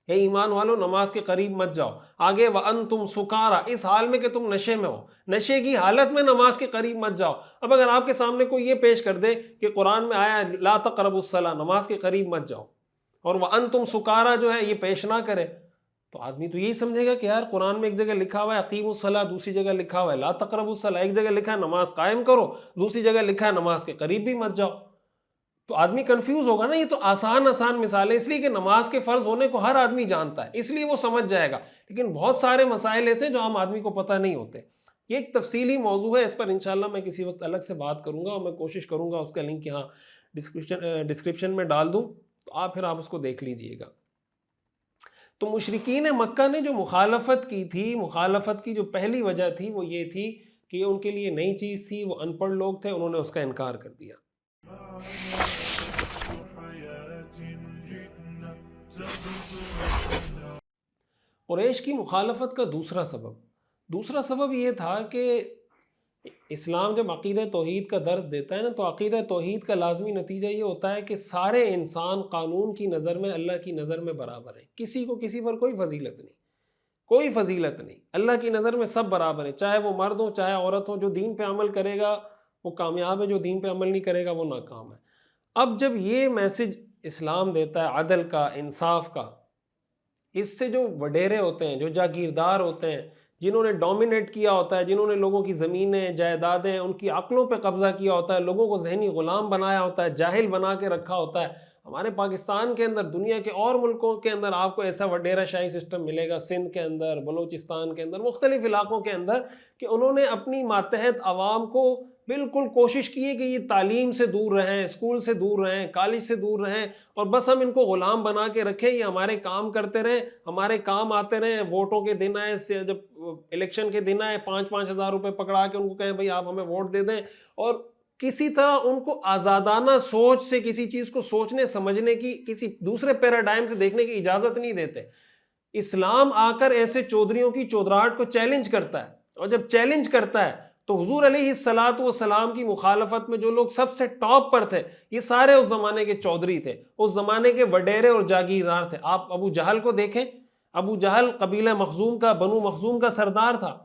اے ایمان والو نماز کے قریب مت جاؤ. آگے وانتم سکارا, اس حال میں کہ تم نشے میں ہو, نشے کی حالت میں نماز کے قریب مت جاؤ. اب اگر آپ کے سامنے کوئی یہ پیش کر دے کہ قرآن میں آیا لا تقربوا الصلاۃ, نماز کے قریب مت جاؤ, اور وانتم سکارا جو ہے یہ پیش نہ کرے, تو آدمی تو یہی سمجھے گا کہ یار قرآن میں ایک جگہ لکھا ہوا ہے اقیموا الصلاۃ, دوسری جگہ لکھا ہوا ہے لا تقربوا الصلاۃ, ایک جگہ لکھا ہے نماز قائم کرو, دوسری جگہ لکھا ہے نماز کے قریب بھی مت جاؤ. تو آدمی کنفیوز ہوگا نا. یہ تو آسان مثالیں, اس لیے کہ نماز کے فرض ہونے کو ہر آدمی جانتا ہے, اس لیے وہ سمجھ جائے گا, لیکن بہت سارے مسائل ایسے جو عام آدمی کو پتہ نہیں ہوتے. یہ ایک تفصیلی موضوع ہے, اس پر انشاءاللہ میں کسی وقت الگ سے بات کروں گا, اور میں کوشش کروں گا اس کا لنک یہاں ڈسکرپشن میں ڈال دوں, تو پھر آپ اس کو دیکھ لیجئے گا. تو مشرکین مکہ نے جو مخالفت کی تھی, مخالفت کی جو پہلی وجہ تھی وہ یہ تھی کہ یہ ان کے لیے نئی چیز تھی, وہ ان پڑھ لوگ تھے, انہوں نے اس کا انکار کر دیا. قریش کی مخالفت کا دوسرا سبب یہ تھا کہ اسلام جب عقیدہ توحید کا درس دیتا ہے نا, تو عقیدہ توحید کا لازمی نتیجہ یہ ہوتا ہے کہ سارے انسان قانون کی نظر میں, اللہ کی نظر میں برابر ہیں, کسی کو کسی پر کوئی فضیلت نہیں. اللہ کی نظر میں سب برابر ہیں, چاہے وہ مرد ہو چاہے عورت ہو. جو دین پہ عمل کرے گا وہ کامیاب ہے, جو دین پہ عمل نہیں کرے گا وہ ناکام ہے. اب جب یہ میسج اسلام دیتا ہے عدل کا, انصاف کا, اس سے جو وڈیرے ہوتے ہیں, جو جاگیردار ہوتے ہیں, جنہوں نے ڈومینیٹ کیا ہوتا ہے, جنہوں نے لوگوں کی زمینیں, جائیدادیں, ان کی عقلوں پہ قبضہ کیا ہوتا ہے, لوگوں کو ذہنی غلام بنایا ہوتا ہے, جاہل بنا کے رکھا ہوتا ہے. ہمارے پاکستان کے اندر, دنیا کے اور ملکوں کے اندر آپ کو ایسا وڈیرہ شاہی سسٹم ملے گا, سندھ کے اندر, بلوچستان کے اندر, مختلف علاقوں کے اندر, کہ انہوں نے اپنی ماتحت عوام کو بالکل کوشش کی ہے کہ یہ تعلیم سے دور رہیں, اسکول سے دور رہیں, کالج سے دور رہیں, اور بس ہم ان کو غلام بنا کے رکھیں, یہ ہمارے کام کرتے رہیں, ہمارے کام آتے رہیں. ووٹوں کے دن آئے, جب الیکشن کے دن آئے, 5-5 ہزار روپے پکڑا کے ان کو کہیں بھائی آپ ہمیں ووٹ دے دیں, اور کسی طرح ان کو آزادانہ سوچ سے کسی چیز کو سوچنے سمجھنے کی, کسی دوسرے پیراڈائم سے دیکھنے کی اجازت نہیں دیتے. اسلام آ کر ایسے چودھریوں کی چودراہٹ کو چیلنج کرتا ہے, اور جب چیلنج کرتا ہے تو حضور علیہ الصلوۃ والسلام کی مخالفت میں جو لوگ سب سے ٹاپ پر تھے, یہ سارے اس زمانے کے چودھری تھے, اس زمانے کے وڈیرے اور جاگیردار تھے. آپ ابو جہل کو دیکھیں, ابو جہل قبیلہ مخزوم کا, بنو مخزوم کا سردار تھا.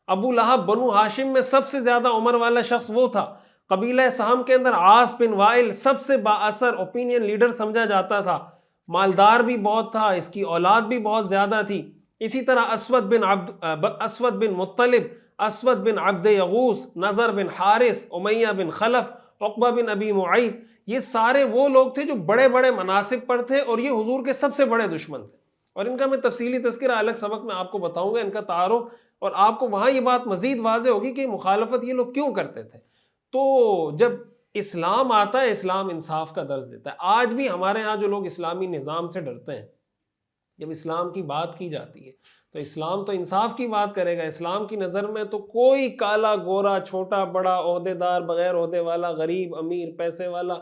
ابو لہب بنو ہاشم میں سب سے زیادہ عمر والا شخص وہ تھا. قبیلہ سہم کے اندر عاص بن وائل سب سے با اثر اوپینین لیڈر سمجھا جاتا تھا, مالدار بھی بہت تھا, اس کی اولاد بھی بہت زیادہ تھی. اسی طرح اسود بن مطلب, اسود بن عبد یغوث, نظر بن حارث, امیہ بن خلف, عقبہ بن ابی معیط، یہ سارے وہ لوگ تھے جو بڑے بڑے مناصب پر تھے اور یہ حضور کے سب سے بڑے دشمن تھے، اور ان کا میں تفصیلی تذکرہ الگ سبق میں آپ کو بتاؤں گا، ان کا تعارف، اور آپ کو وہاں یہ بات مزید واضح ہوگی کہ مخالفت یہ لوگ کیوں کرتے تھے۔ تو جب اسلام آتا ہے، اسلام انصاف کا درس دیتا ہے۔ آج بھی ہمارے ہاں جو لوگ اسلامی نظام سے ڈرتے ہیں، جب اسلام کی بات کی جاتی ہے تو اسلام تو انصاف کی بات کرے گا، اسلام کی نظر میں تو کوئی کالا گورا، چھوٹا بڑا، عہدے دار بغیر عہدے والا، غریب امیر، پیسے والا،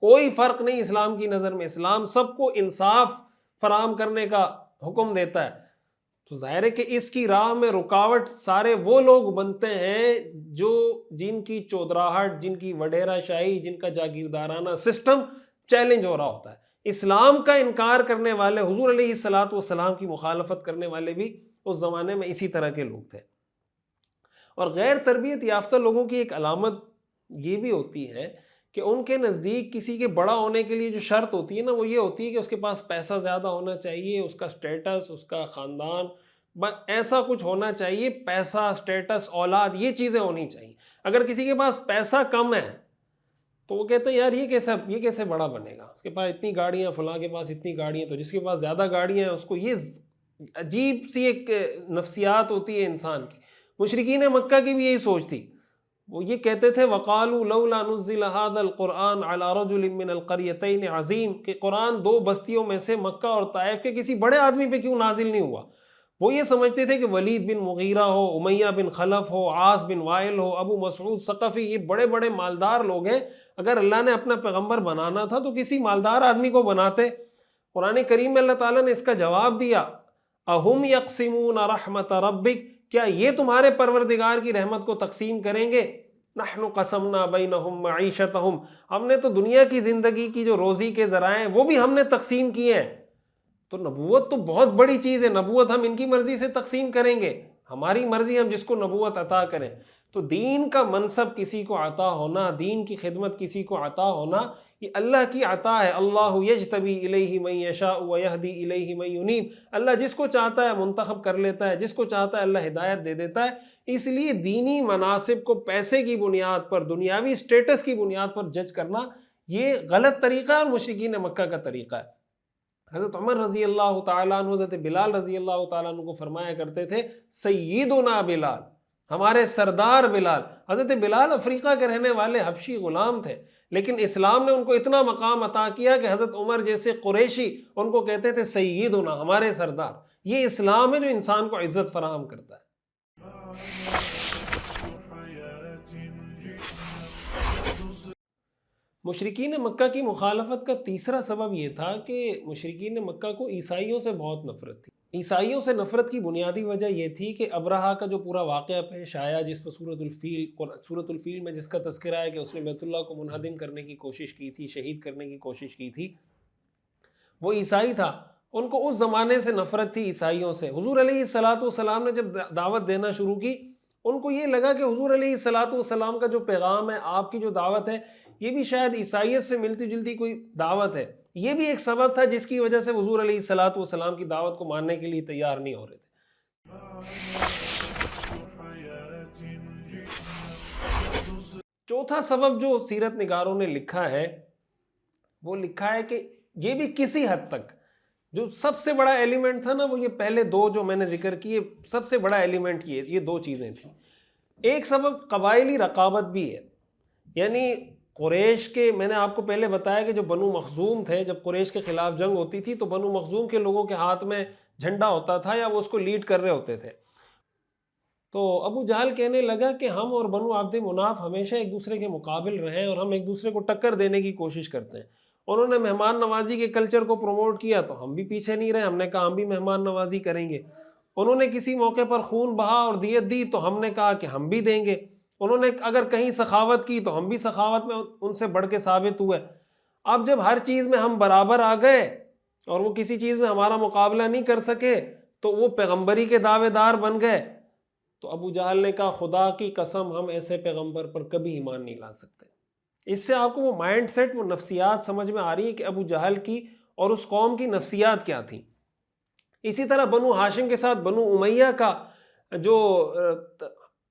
کوئی فرق نہیں اسلام کی نظر میں۔ اسلام سب کو انصاف فراہم کرنے کا حکم دیتا ہے۔ تو ظاہر ہے کہ اس کی راہ میں رکاوٹ سارے وہ لوگ بنتے ہیں جن کی چودراہٹ، جن کی وڈیرا شاہی، جن کا جاگیردارانہ سسٹم چیلنج ہو رہا ہوتا ہے۔ اسلام کا انکار کرنے والے، حضور علیہ الصلوۃ والسلام کی مخالفت کرنے والے بھی اس زمانے میں اسی طرح کے لوگ تھے۔ اور غیر تربیت یافتہ لوگوں کی ایک علامت یہ بھی ہوتی ہے کہ ان کے نزدیک کسی کے بڑا ہونے کے لیے جو شرط ہوتی ہے نا، وہ یہ ہوتی ہے کہ اس کے پاس پیسہ زیادہ ہونا چاہیے، اس کا سٹیٹس، اس کا خاندان ایسا کچھ ہونا چاہیے، پیسہ، سٹیٹس، اولاد، یہ چیزیں ہونی چاہیے۔ اگر کسی کے پاس پیسہ کم ہے تو وہ کہتے ہیں یار یہ کیسے بڑا بنے گا، اس کے پاس اتنی گاڑیاں، فلاں کے پاس اتنی گاڑیاں، تو جس کے پاس زیادہ گاڑیاں ہیں اس کو، یہ عجیب سی ایک نفسیات ہوتی ہے انسان کی۔ مشرکین مکہ کی بھی یہی سوچ تھی، وہ یہ کہتے تھے وَقَالُوا لَوْلَا نُزِّلَ هَذَا الْقُرْآنُ عَلَى رَجُلٍ مِّنَ الْقَرْيَتَيْنِ عَظِيمٍ، کہ قرآن دو بستیوں میں سے مکہ اور طائف کے کسی بڑے آدمی پہ کیوں نازل نہیں ہوا۔ وہ یہ سمجھتے تھے کہ ولید بن مغیرہ ہو، امیہ بن خلف ہو، عاص بن وائل ہو، ابو مسعود ثقفی، یہ بڑے بڑے مالدار لوگ ہیں، اگر اللہ نے اپنا پیغمبر بنانا تھا تو کسی مالدار آدمی کو بناتے۔ قرآن کریم میں اللہ تعالیٰ نے اس کا جواب دیا، اہم یقسمون رحمت ربک، کیا یہ تمہارے پروردگار کی رحمت کو تقسیم کریں گے؟ نحن قسمنا بینہم معیشتہم، ہم نے تو دنیا کی زندگی کی جو روزی کے ذرائع ہیں وہ بھی ہم نے تقسیم کیے ہیں۔ تو نبوت تو بہت بڑی چیز ہے، نبوت ہم ان کی مرضی سے تقسیم کریں گے، ہماری مرضی ہم جس کو نبوت عطا کریں۔ تو دین کا منصب کسی کو عطا ہونا، دین کی خدمت کسی کو عطا ہونا، یہ اللہ کی عطا ہے۔ اللہ یجتبی الیہ من یشاء ویہدی الیہ من ینیب، اللہ جس کو چاہتا ہے منتخب کر لیتا ہے، جس کو چاہتا ہے اللہ ہدایت دے دیتا ہے۔ اس لیے دینی مناصب کو پیسے کی بنیاد پر، دنیاوی سٹیٹس کی بنیاد پر جج کرنا یہ غلط طریقہ ہے اور مشرکین مکہ کا طریقہ ہے۔ حضرت عمر رضی اللہ تعالیٰ عنہ حضرت بلال رضی اللہ تعالیٰ عنہ کو فرمایا کرتے تھے سیدنا بلال، ہمارے سردار بلال۔ حضرت بلال افریقہ کے رہنے والے حبشی غلام تھے، لیکن اسلام نے ان کو اتنا مقام عطا کیا کہ حضرت عمر جیسے قریشی ان کو کہتے تھے سیدنا، ہمارے سردار۔ یہ اسلام ہے جو انسان کو عزت فراہم کرتا ہے۔ مشرکین مکہ کی مخالفت کا تیسرا سبب یہ تھا کہ مشرکین مکہ کو عیسائیوں سے بہت نفرت تھی۔ عیسائیوں سے نفرت کی بنیادی وجہ یہ تھی کہ ابرہہ کا جو پورا واقعہ پیش آیا، جس پر سورۃ الفیل میں جس کا تذکرہ ہے کہ اس نے بیت اللہ کو منہدم کرنے کی کوشش کی تھی، شہید کرنے کی کوشش کی تھی، وہ عیسائی تھا۔ ان کو اس زمانے سے نفرت تھی عیسائیوں سے۔ حضور علیہ الصلوۃ والسلام نے جب دعوت دینا شروع کی، ان کو یہ لگا کہ حضور علیہ الصلوۃ والسلام کا جو پیغام ہے، آپ کی جو دعوت ہے، یہ بھی شاید عیسائیت سے ملتی جلتی کوئی دعوت ہے۔ یہ بھی ایک سبب تھا جس کی وجہ سے حضور علیہ الصلوۃ والسلام کی دعوت کو ماننے کے لیے تیار نہیں ہو رہے تھے۔ چوتھا سبب جو سیرت نگاروں نے لکھا ہے، وہ لکھا ہے کہ یہ بھی کسی حد تک جو سب سے بڑا ایلیمنٹ تھا نا، وہ یہ پہلے دو جو میں نے ذکر کیے، سب سے بڑا ایلیمنٹ یہ دو چیزیں تھیں۔ ایک سبب قبائلی رقابت بھی ہے، یعنی قریش کے، میں نے آپ کو پہلے بتایا کہ جو بنو مخزوم تھے، جب قریش کے خلاف جنگ ہوتی تھی تو بنو مخزوم کے لوگوں کے ہاتھ میں جھنڈا ہوتا تھا یا وہ اس کو لیڈ کر رہے ہوتے تھے۔ تو ابو جہل کہنے لگا کہ ہم اور بنو عبد مناف ہمیشہ ایک دوسرے کے مقابل رہے اور ہم ایک دوسرے کو ٹکر دینے کی کوشش کرتے ہیں۔ انہوں نے مہمان نوازی کے کلچر کو پروموٹ کیا تو ہم بھی پیچھے نہیں رہے، ہم نے کہا ہم بھی مہمان نوازی کریں گے۔ انہوں نے کسی موقع پر خون بہا اور دیت دی تو ہم نے کہا کہ ہم بھی دیں گے۔ انہوں نے اگر کہیں سخاوت کی تو ہم بھی سخاوت میں ان سے بڑھ کے ثابت ہوئے۔ اب جب ہر چیز میں ہم برابر آ گئے اور وہ کسی چیز میں ہمارا مقابلہ نہیں کر سکے تو وہ پیغمبری کے دعوے دار بن گئے۔ تو ابو جہل نے کہا خدا کی قسم ہم ایسے پیغمبر پر کبھی ایمان نہیں لا سکتے۔ اس سے آپ کو وہ مائنڈ سیٹ، وہ نفسیات سمجھ میں آ رہی ہے کہ ابو جہل کی اور اس قوم کی نفسیات کیا تھی۔ اسی طرح بنو ہاشم کے ساتھ بنو امیہ کا جو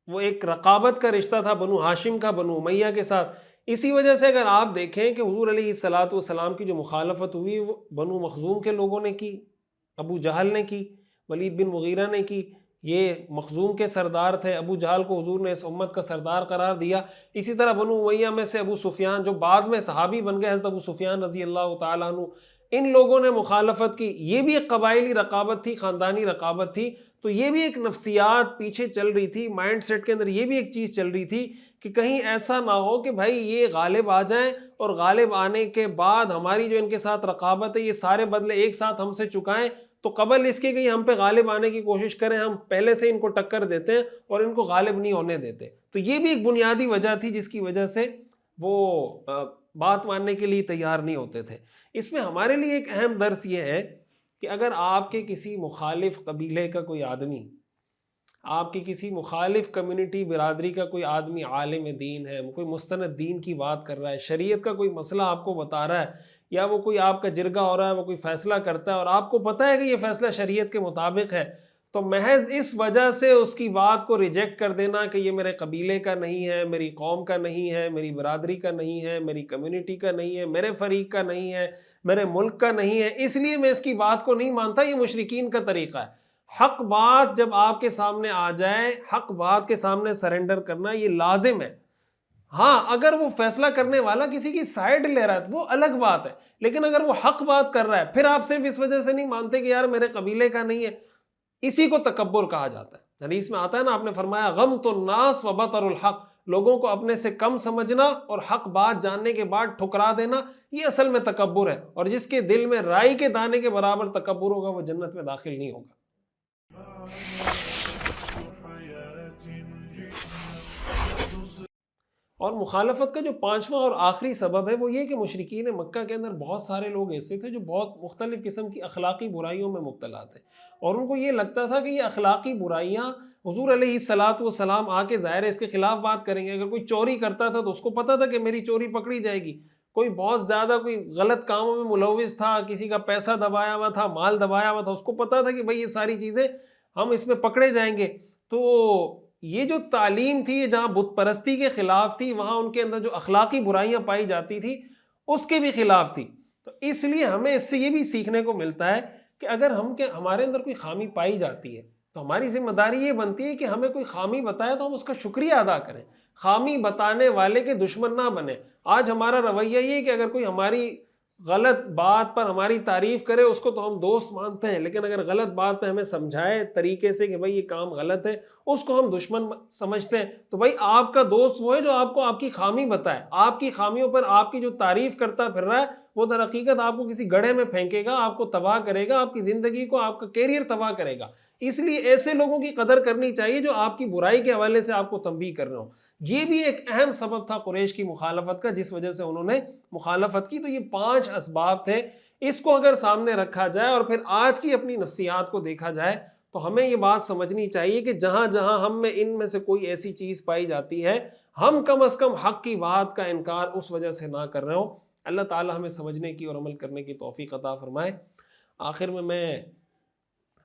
وہ ایک رقابت کا رشتہ تھا بنو ہاشم کا بنو امیہ کے ساتھ، اسی وجہ سے اگر آپ دیکھیں کہ حضور علیہ الصلاۃ والسلام کی جو مخالفت ہوئی وہ بنو مخزوم کے لوگوں نے کی، ابو جہل نے کی، ولید بن مغیرہ نے کی، یہ مخزوم کے سردار تھے، ابو جہل کو حضور نے اس امت کا سردار قرار دیا۔ اسی طرح بنو امیہ میں سے ابو سفیان جو بعد میں صحابی بن گئے، حضرت ابو سفیان رضی اللہ تعالیٰ عنہ، ان لوگوں نے مخالفت کی۔ یہ بھی ایک قبائلی رقابت تھی، خاندانی رقابت تھی، تو یہ بھی ایک نفسیات پیچھے چل رہی تھی، مائنڈ سیٹ کے اندر یہ بھی ایک چیز چل رہی تھی کہ کہیں ایسا نہ ہو کہ بھائی یہ غالب آ جائیں اور غالب آنے کے بعد ہماری جو ان کے ساتھ رقابت ہے یہ سارے بدلے ایک ساتھ ہم سے چکائیں، تو قبل اس کے کہ ہم پہ غالب آنے کی کوشش کریں ہم پہلے سے ان کو ٹکر دیتے ہیں اور ان کو غالب نہیں ہونے دیتے۔ تو یہ بھی ایک بنیادی وجہ تھی جس کی وجہ سے وہ بات ماننے کے لیے تیار نہیں ہوتے تھے۔ اس میں ہمارے لیے ایک اہم درس یہ ہے کہ اگر آپ کے کسی مخالف قبیلے کا کوئی آدمی، آپ کی کسی مخالف کمیونٹی برادری کا کوئی آدمی عالم دین ہے، کوئی مستند دین کی بات کر رہا ہے، شریعت کا کوئی مسئلہ آپ کو بتا رہا ہے، یا وہ کوئی آپ کا جرگہ ہو رہا ہے، وہ کوئی فیصلہ کرتا ہے اور آپ کو پتہ ہے کہ یہ فیصلہ شریعت کے مطابق ہے، تو محض اس وجہ سے اس کی بات کو ریجیکٹ کر دینا کہ یہ میرے قبیلے کا نہیں ہے، میری قوم کا نہیں ہے، میری برادری کا نہیں ہے، میری کمیونٹی کا نہیں ہے، میرے فریق کا نہیں ہے، میرے ملک کا نہیں ہے، اس لیے میں اس کی بات کو نہیں مانتا، یہ مشرکین کا طریقہ ہے۔ حق بات جب آپ کے سامنے آ جائے، حق بات کے سامنے سرنڈر کرنا یہ لازم ہے۔ ہاں اگر وہ فیصلہ کرنے والا کسی کی سائیڈ لے رہا ہے وہ الگ بات ہے، لیکن اگر وہ حق بات کر رہا ہے پھر آپ صرف اس وجہ سے نہیں مانتے کہ یار میرے قبیلے کا نہیں ہے، اسی کو تکبر کہا جاتا ہے۔ حدیث میں آتا ہے نا، آپ نے فرمایا غمط الناس وبطر الحق، لوگوں کو اپنے سے کم سمجھنا اور حق بات جاننے کے بعد ٹھکرا دینا، یہ اصل میں تکبر ہے، اور جس کے دل میں رائی کے دانے کے برابر تکبر ہوگا وہ جنت میں داخل نہیں ہوگا۔ اور مخالفت کا جو پانچواں اور آخری سبب ہے وہ یہ کہ مشرکین مکہ کے اندر بہت سارے لوگ ایسے تھے جو بہت مختلف قسم کی اخلاقی برائیوں میں مبتلا تھے، اور ان کو یہ لگتا تھا کہ یہ اخلاقی برائیاں حضور علیہ الصلاۃ والسلام آ کے ظاہر ہے اس کے خلاف بات کریں گے۔ اگر کوئی چوری کرتا تھا تو اس کو پتا تھا کہ میری چوری پکڑی جائے گی، کوئی بہت زیادہ کوئی غلط کاموں میں ملوث تھا، کسی کا پیسہ دبایا ہوا تھا، مال دبایا ہوا تھا، اس کو پتا تھا کہ بھئی یہ ساری چیزیں ہم اس میں پکڑے جائیں گے۔ تو یہ جو تعلیم تھی یہ جہاں بت پرستی کے خلاف تھی، وہاں ان کے اندر جو اخلاقی برائیاں پائی جاتی تھی اس کے بھی خلاف تھی۔ تو اس لیے ہمیں اس سے یہ بھی سیکھنے کو ملتا ہے کہ اگر ہمارے اندر کوئی خامی پائی جاتی ہے تو ہماری ذمہ داری یہ بنتی ہے کہ ہمیں کوئی خامی بتائے تو ہم اس کا شکریہ ادا کریں، خامی بتانے والے کے دشمن نہ بنیں۔ آج ہمارا رویہ یہ ہے کہ اگر کوئی ہماری غلط بات پر ہماری تعریف کرے اس کو تو ہم دوست مانتے ہیں، لیکن اگر غلط بات پہ ہمیں سمجھائے طریقے سے کہ بھائی یہ کام غلط ہے اس کو ہم دشمن سمجھتے ہیں۔ تو بھائی آپ کا دوست وہ ہے جو آپ کو آپ کی خامی بتائے، آپ کی خامیوں پر آپ کی جو تعریف کرتا پھر رہا ہے وہ در حقیقت آپ کو کسی گڑھے میں پھینکے گا، آپ کو تباہ کرے گا، آپ کی زندگی کو، آپ کا کیریئر تباہ کرے گا۔ اس لیے ایسے لوگوں کی قدر کرنی چاہیے جو آپ کی برائی کے حوالے سے آپ کو تنبیہ کر رہے ہوں۔ یہ بھی ایک اہم سبب تھا قریش کی مخالفت کا جس وجہ سے انہوں نے مخالفت کی۔ تو یہ 5 اسباب تھے، اس کو اگر سامنے رکھا جائے اور پھر آج کی اپنی نفسیات کو دیکھا جائے تو ہمیں یہ بات سمجھنی چاہیے کہ جہاں جہاں ہم میں ان میں سے کوئی ایسی چیز پائی جاتی ہے ہم کم از کم حق کی بات کا انکار اس وجہ سے نہ کر رہے ہوں۔ اللہ تعالی ہمیں سمجھنے کی اور عمل کرنے کی توفیق عطا فرمائے۔ آخر میں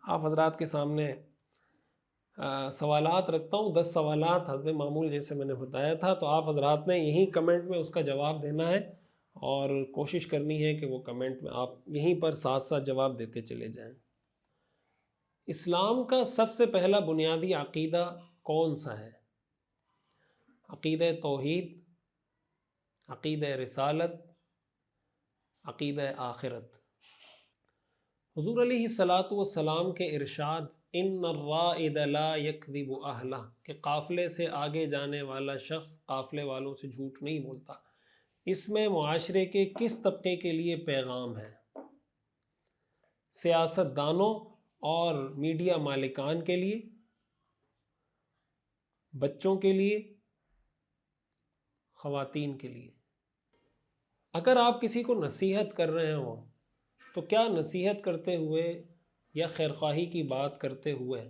آپ حضرات کے سامنے سوالات رکھتا ہوں، 10 سوالات حسب معمول جیسے میں نے بتایا تھا، تو آپ حضرات نے یہیں کمنٹ میں اس کا جواب دینا ہے اور کوشش کرنی ہے کہ وہ کمنٹ میں آپ یہیں پر ساتھ ساتھ جواب دیتے چلے جائیں۔ اسلام کا سب سے پہلا بنیادی عقیدہ کون سا ہے؟ عقیدہ توحید، عقیدہ رسالت، عقیدہ آخرت۔ حضور علیہ الصلاۃ والسلام کے ارشاد ان الرائد لا یکذب اہلہ، کہ قافلے سے آگے جانے والا شخص قافلے والوں سے جھوٹ نہیں بولتا، اس میں معاشرے کے کس طبقے کے لیے پیغام ہے؟ سیاست دانوں اور میڈیا مالکان کے لیے، بچوں کے لیے، خواتین کے لیے۔ اگر آپ کسی کو نصیحت کر رہے ہوں تو کیا نصیحت کرتے ہوئے یا خیرخواہی کی بات کرتے ہوئے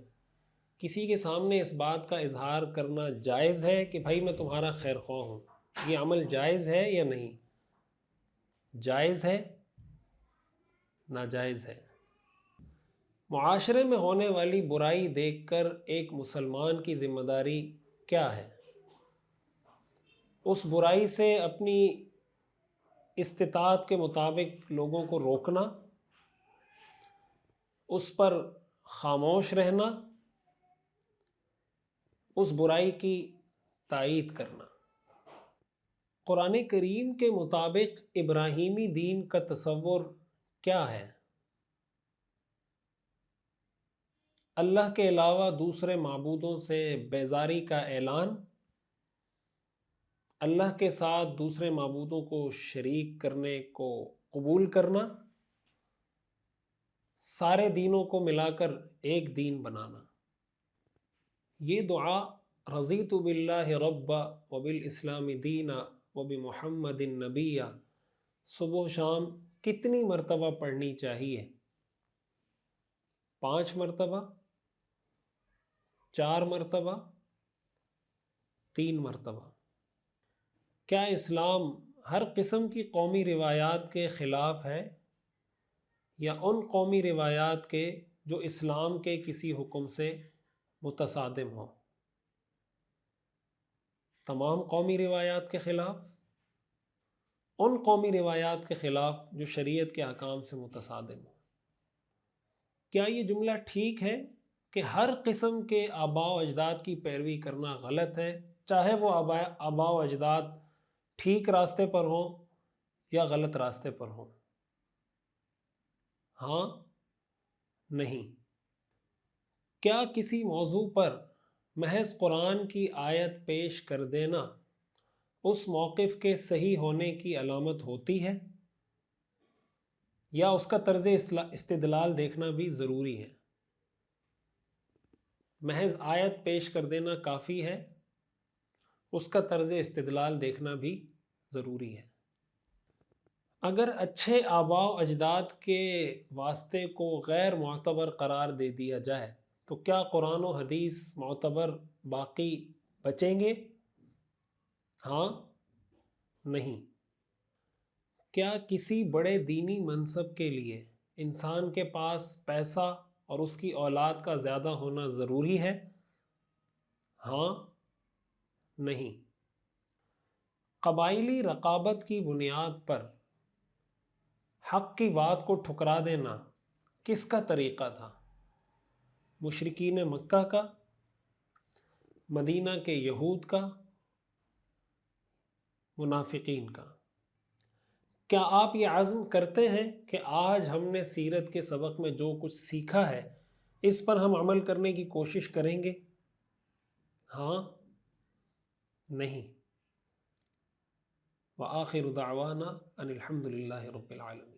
کسی کے سامنے اس بات کا اظہار کرنا جائز ہے کہ بھائی میں تمہارا خیر خواہ ہوں؟ یہ عمل جائز ہے یا نہیں؟ جائز ہے، ناجائز ہے؟ معاشرے میں ہونے والی برائی دیکھ کر ایک مسلمان کی ذمہ داری کیا ہے؟ اس برائی سے اپنی استطاعت کے مطابق لوگوں کو روکنا، اس پر خاموش رہنا، اس برائی کی تائید کرنا۔ قرآن کریم کے مطابق ابراہیمی دین کا تصور کیا ہے؟ اللہ کے علاوہ دوسرے معبودوں سے بیزاری کا اعلان، اللہ کے ساتھ دوسرے معبودوں کو شریک کرنے کو قبول کرنا، سارے دینوں کو ملا کر ایک دین بنانا۔ یہ دعا رضیت باللہ ربا وبالاسلام دینا وبمحمد نبیّ صبح و شام کتنی مرتبہ پڑھنی چاہیے؟ 5 مرتبہ، 4 مرتبہ، 3 مرتبہ؟ کیا اسلام ہر قسم کی قومی روایات کے خلاف ہے یا ان قومی روایات کے جو اسلام کے کسی حکم سے متصادم ہوں؟ تمام قومی روایات کے خلاف، ان قومی روایات کے خلاف جو شریعت کے احکام سے متصادم ہوں۔ کیا یہ جملہ ٹھیک ہے کہ ہر قسم کے آباء و اجداد کی پیروی کرنا غلط ہے، چاہے وہ آباء و اجداد ٹھیک راستے پر ہوں یا غلط راستے پر ہوں؟ ہاں، نہیں۔ کیا کسی موضوع پر محض قرآن کی آیت پیش کر دینا اس موقف کے صحیح ہونے کی علامت ہوتی ہے یا اس کا طرز استدلال دیکھنا بھی ضروری ہے؟ محض آیت پیش کر دینا کافی ہے، اس کا طرز استدلال دیکھنا بھی ضروری ہے۔ اگر اچھے آباء و اجداد کے واسطے کو غیر معتبر قرار دے دیا جائے تو کیا قرآن و حدیث معتبر باقی بچیں گے؟ ہاں، نہیں۔ کیا کسی بڑے دینی منصب کے لیے انسان کے پاس پیسہ اور اس کی اولاد کا زیادہ ہونا ضروری ہے؟ ہاں، نہیں۔ قبائلی رقابت کی بنیاد پر حق کی بات کو ٹھکرا دینا کس کا طریقہ تھا؟ مشرکین مکہ کا، مدینہ کے یہود کا، منافقین کا؟ کیا آپ یہ عزم کرتے ہیں کہ آج ہم نے سیرت کے سبق میں جو کچھ سیکھا ہے اس پر ہم عمل کرنے کی کوشش کریں گے؟ ہاں، نہیں۔ وآخر دعوانا ان الحمد للہ رب العالمین۔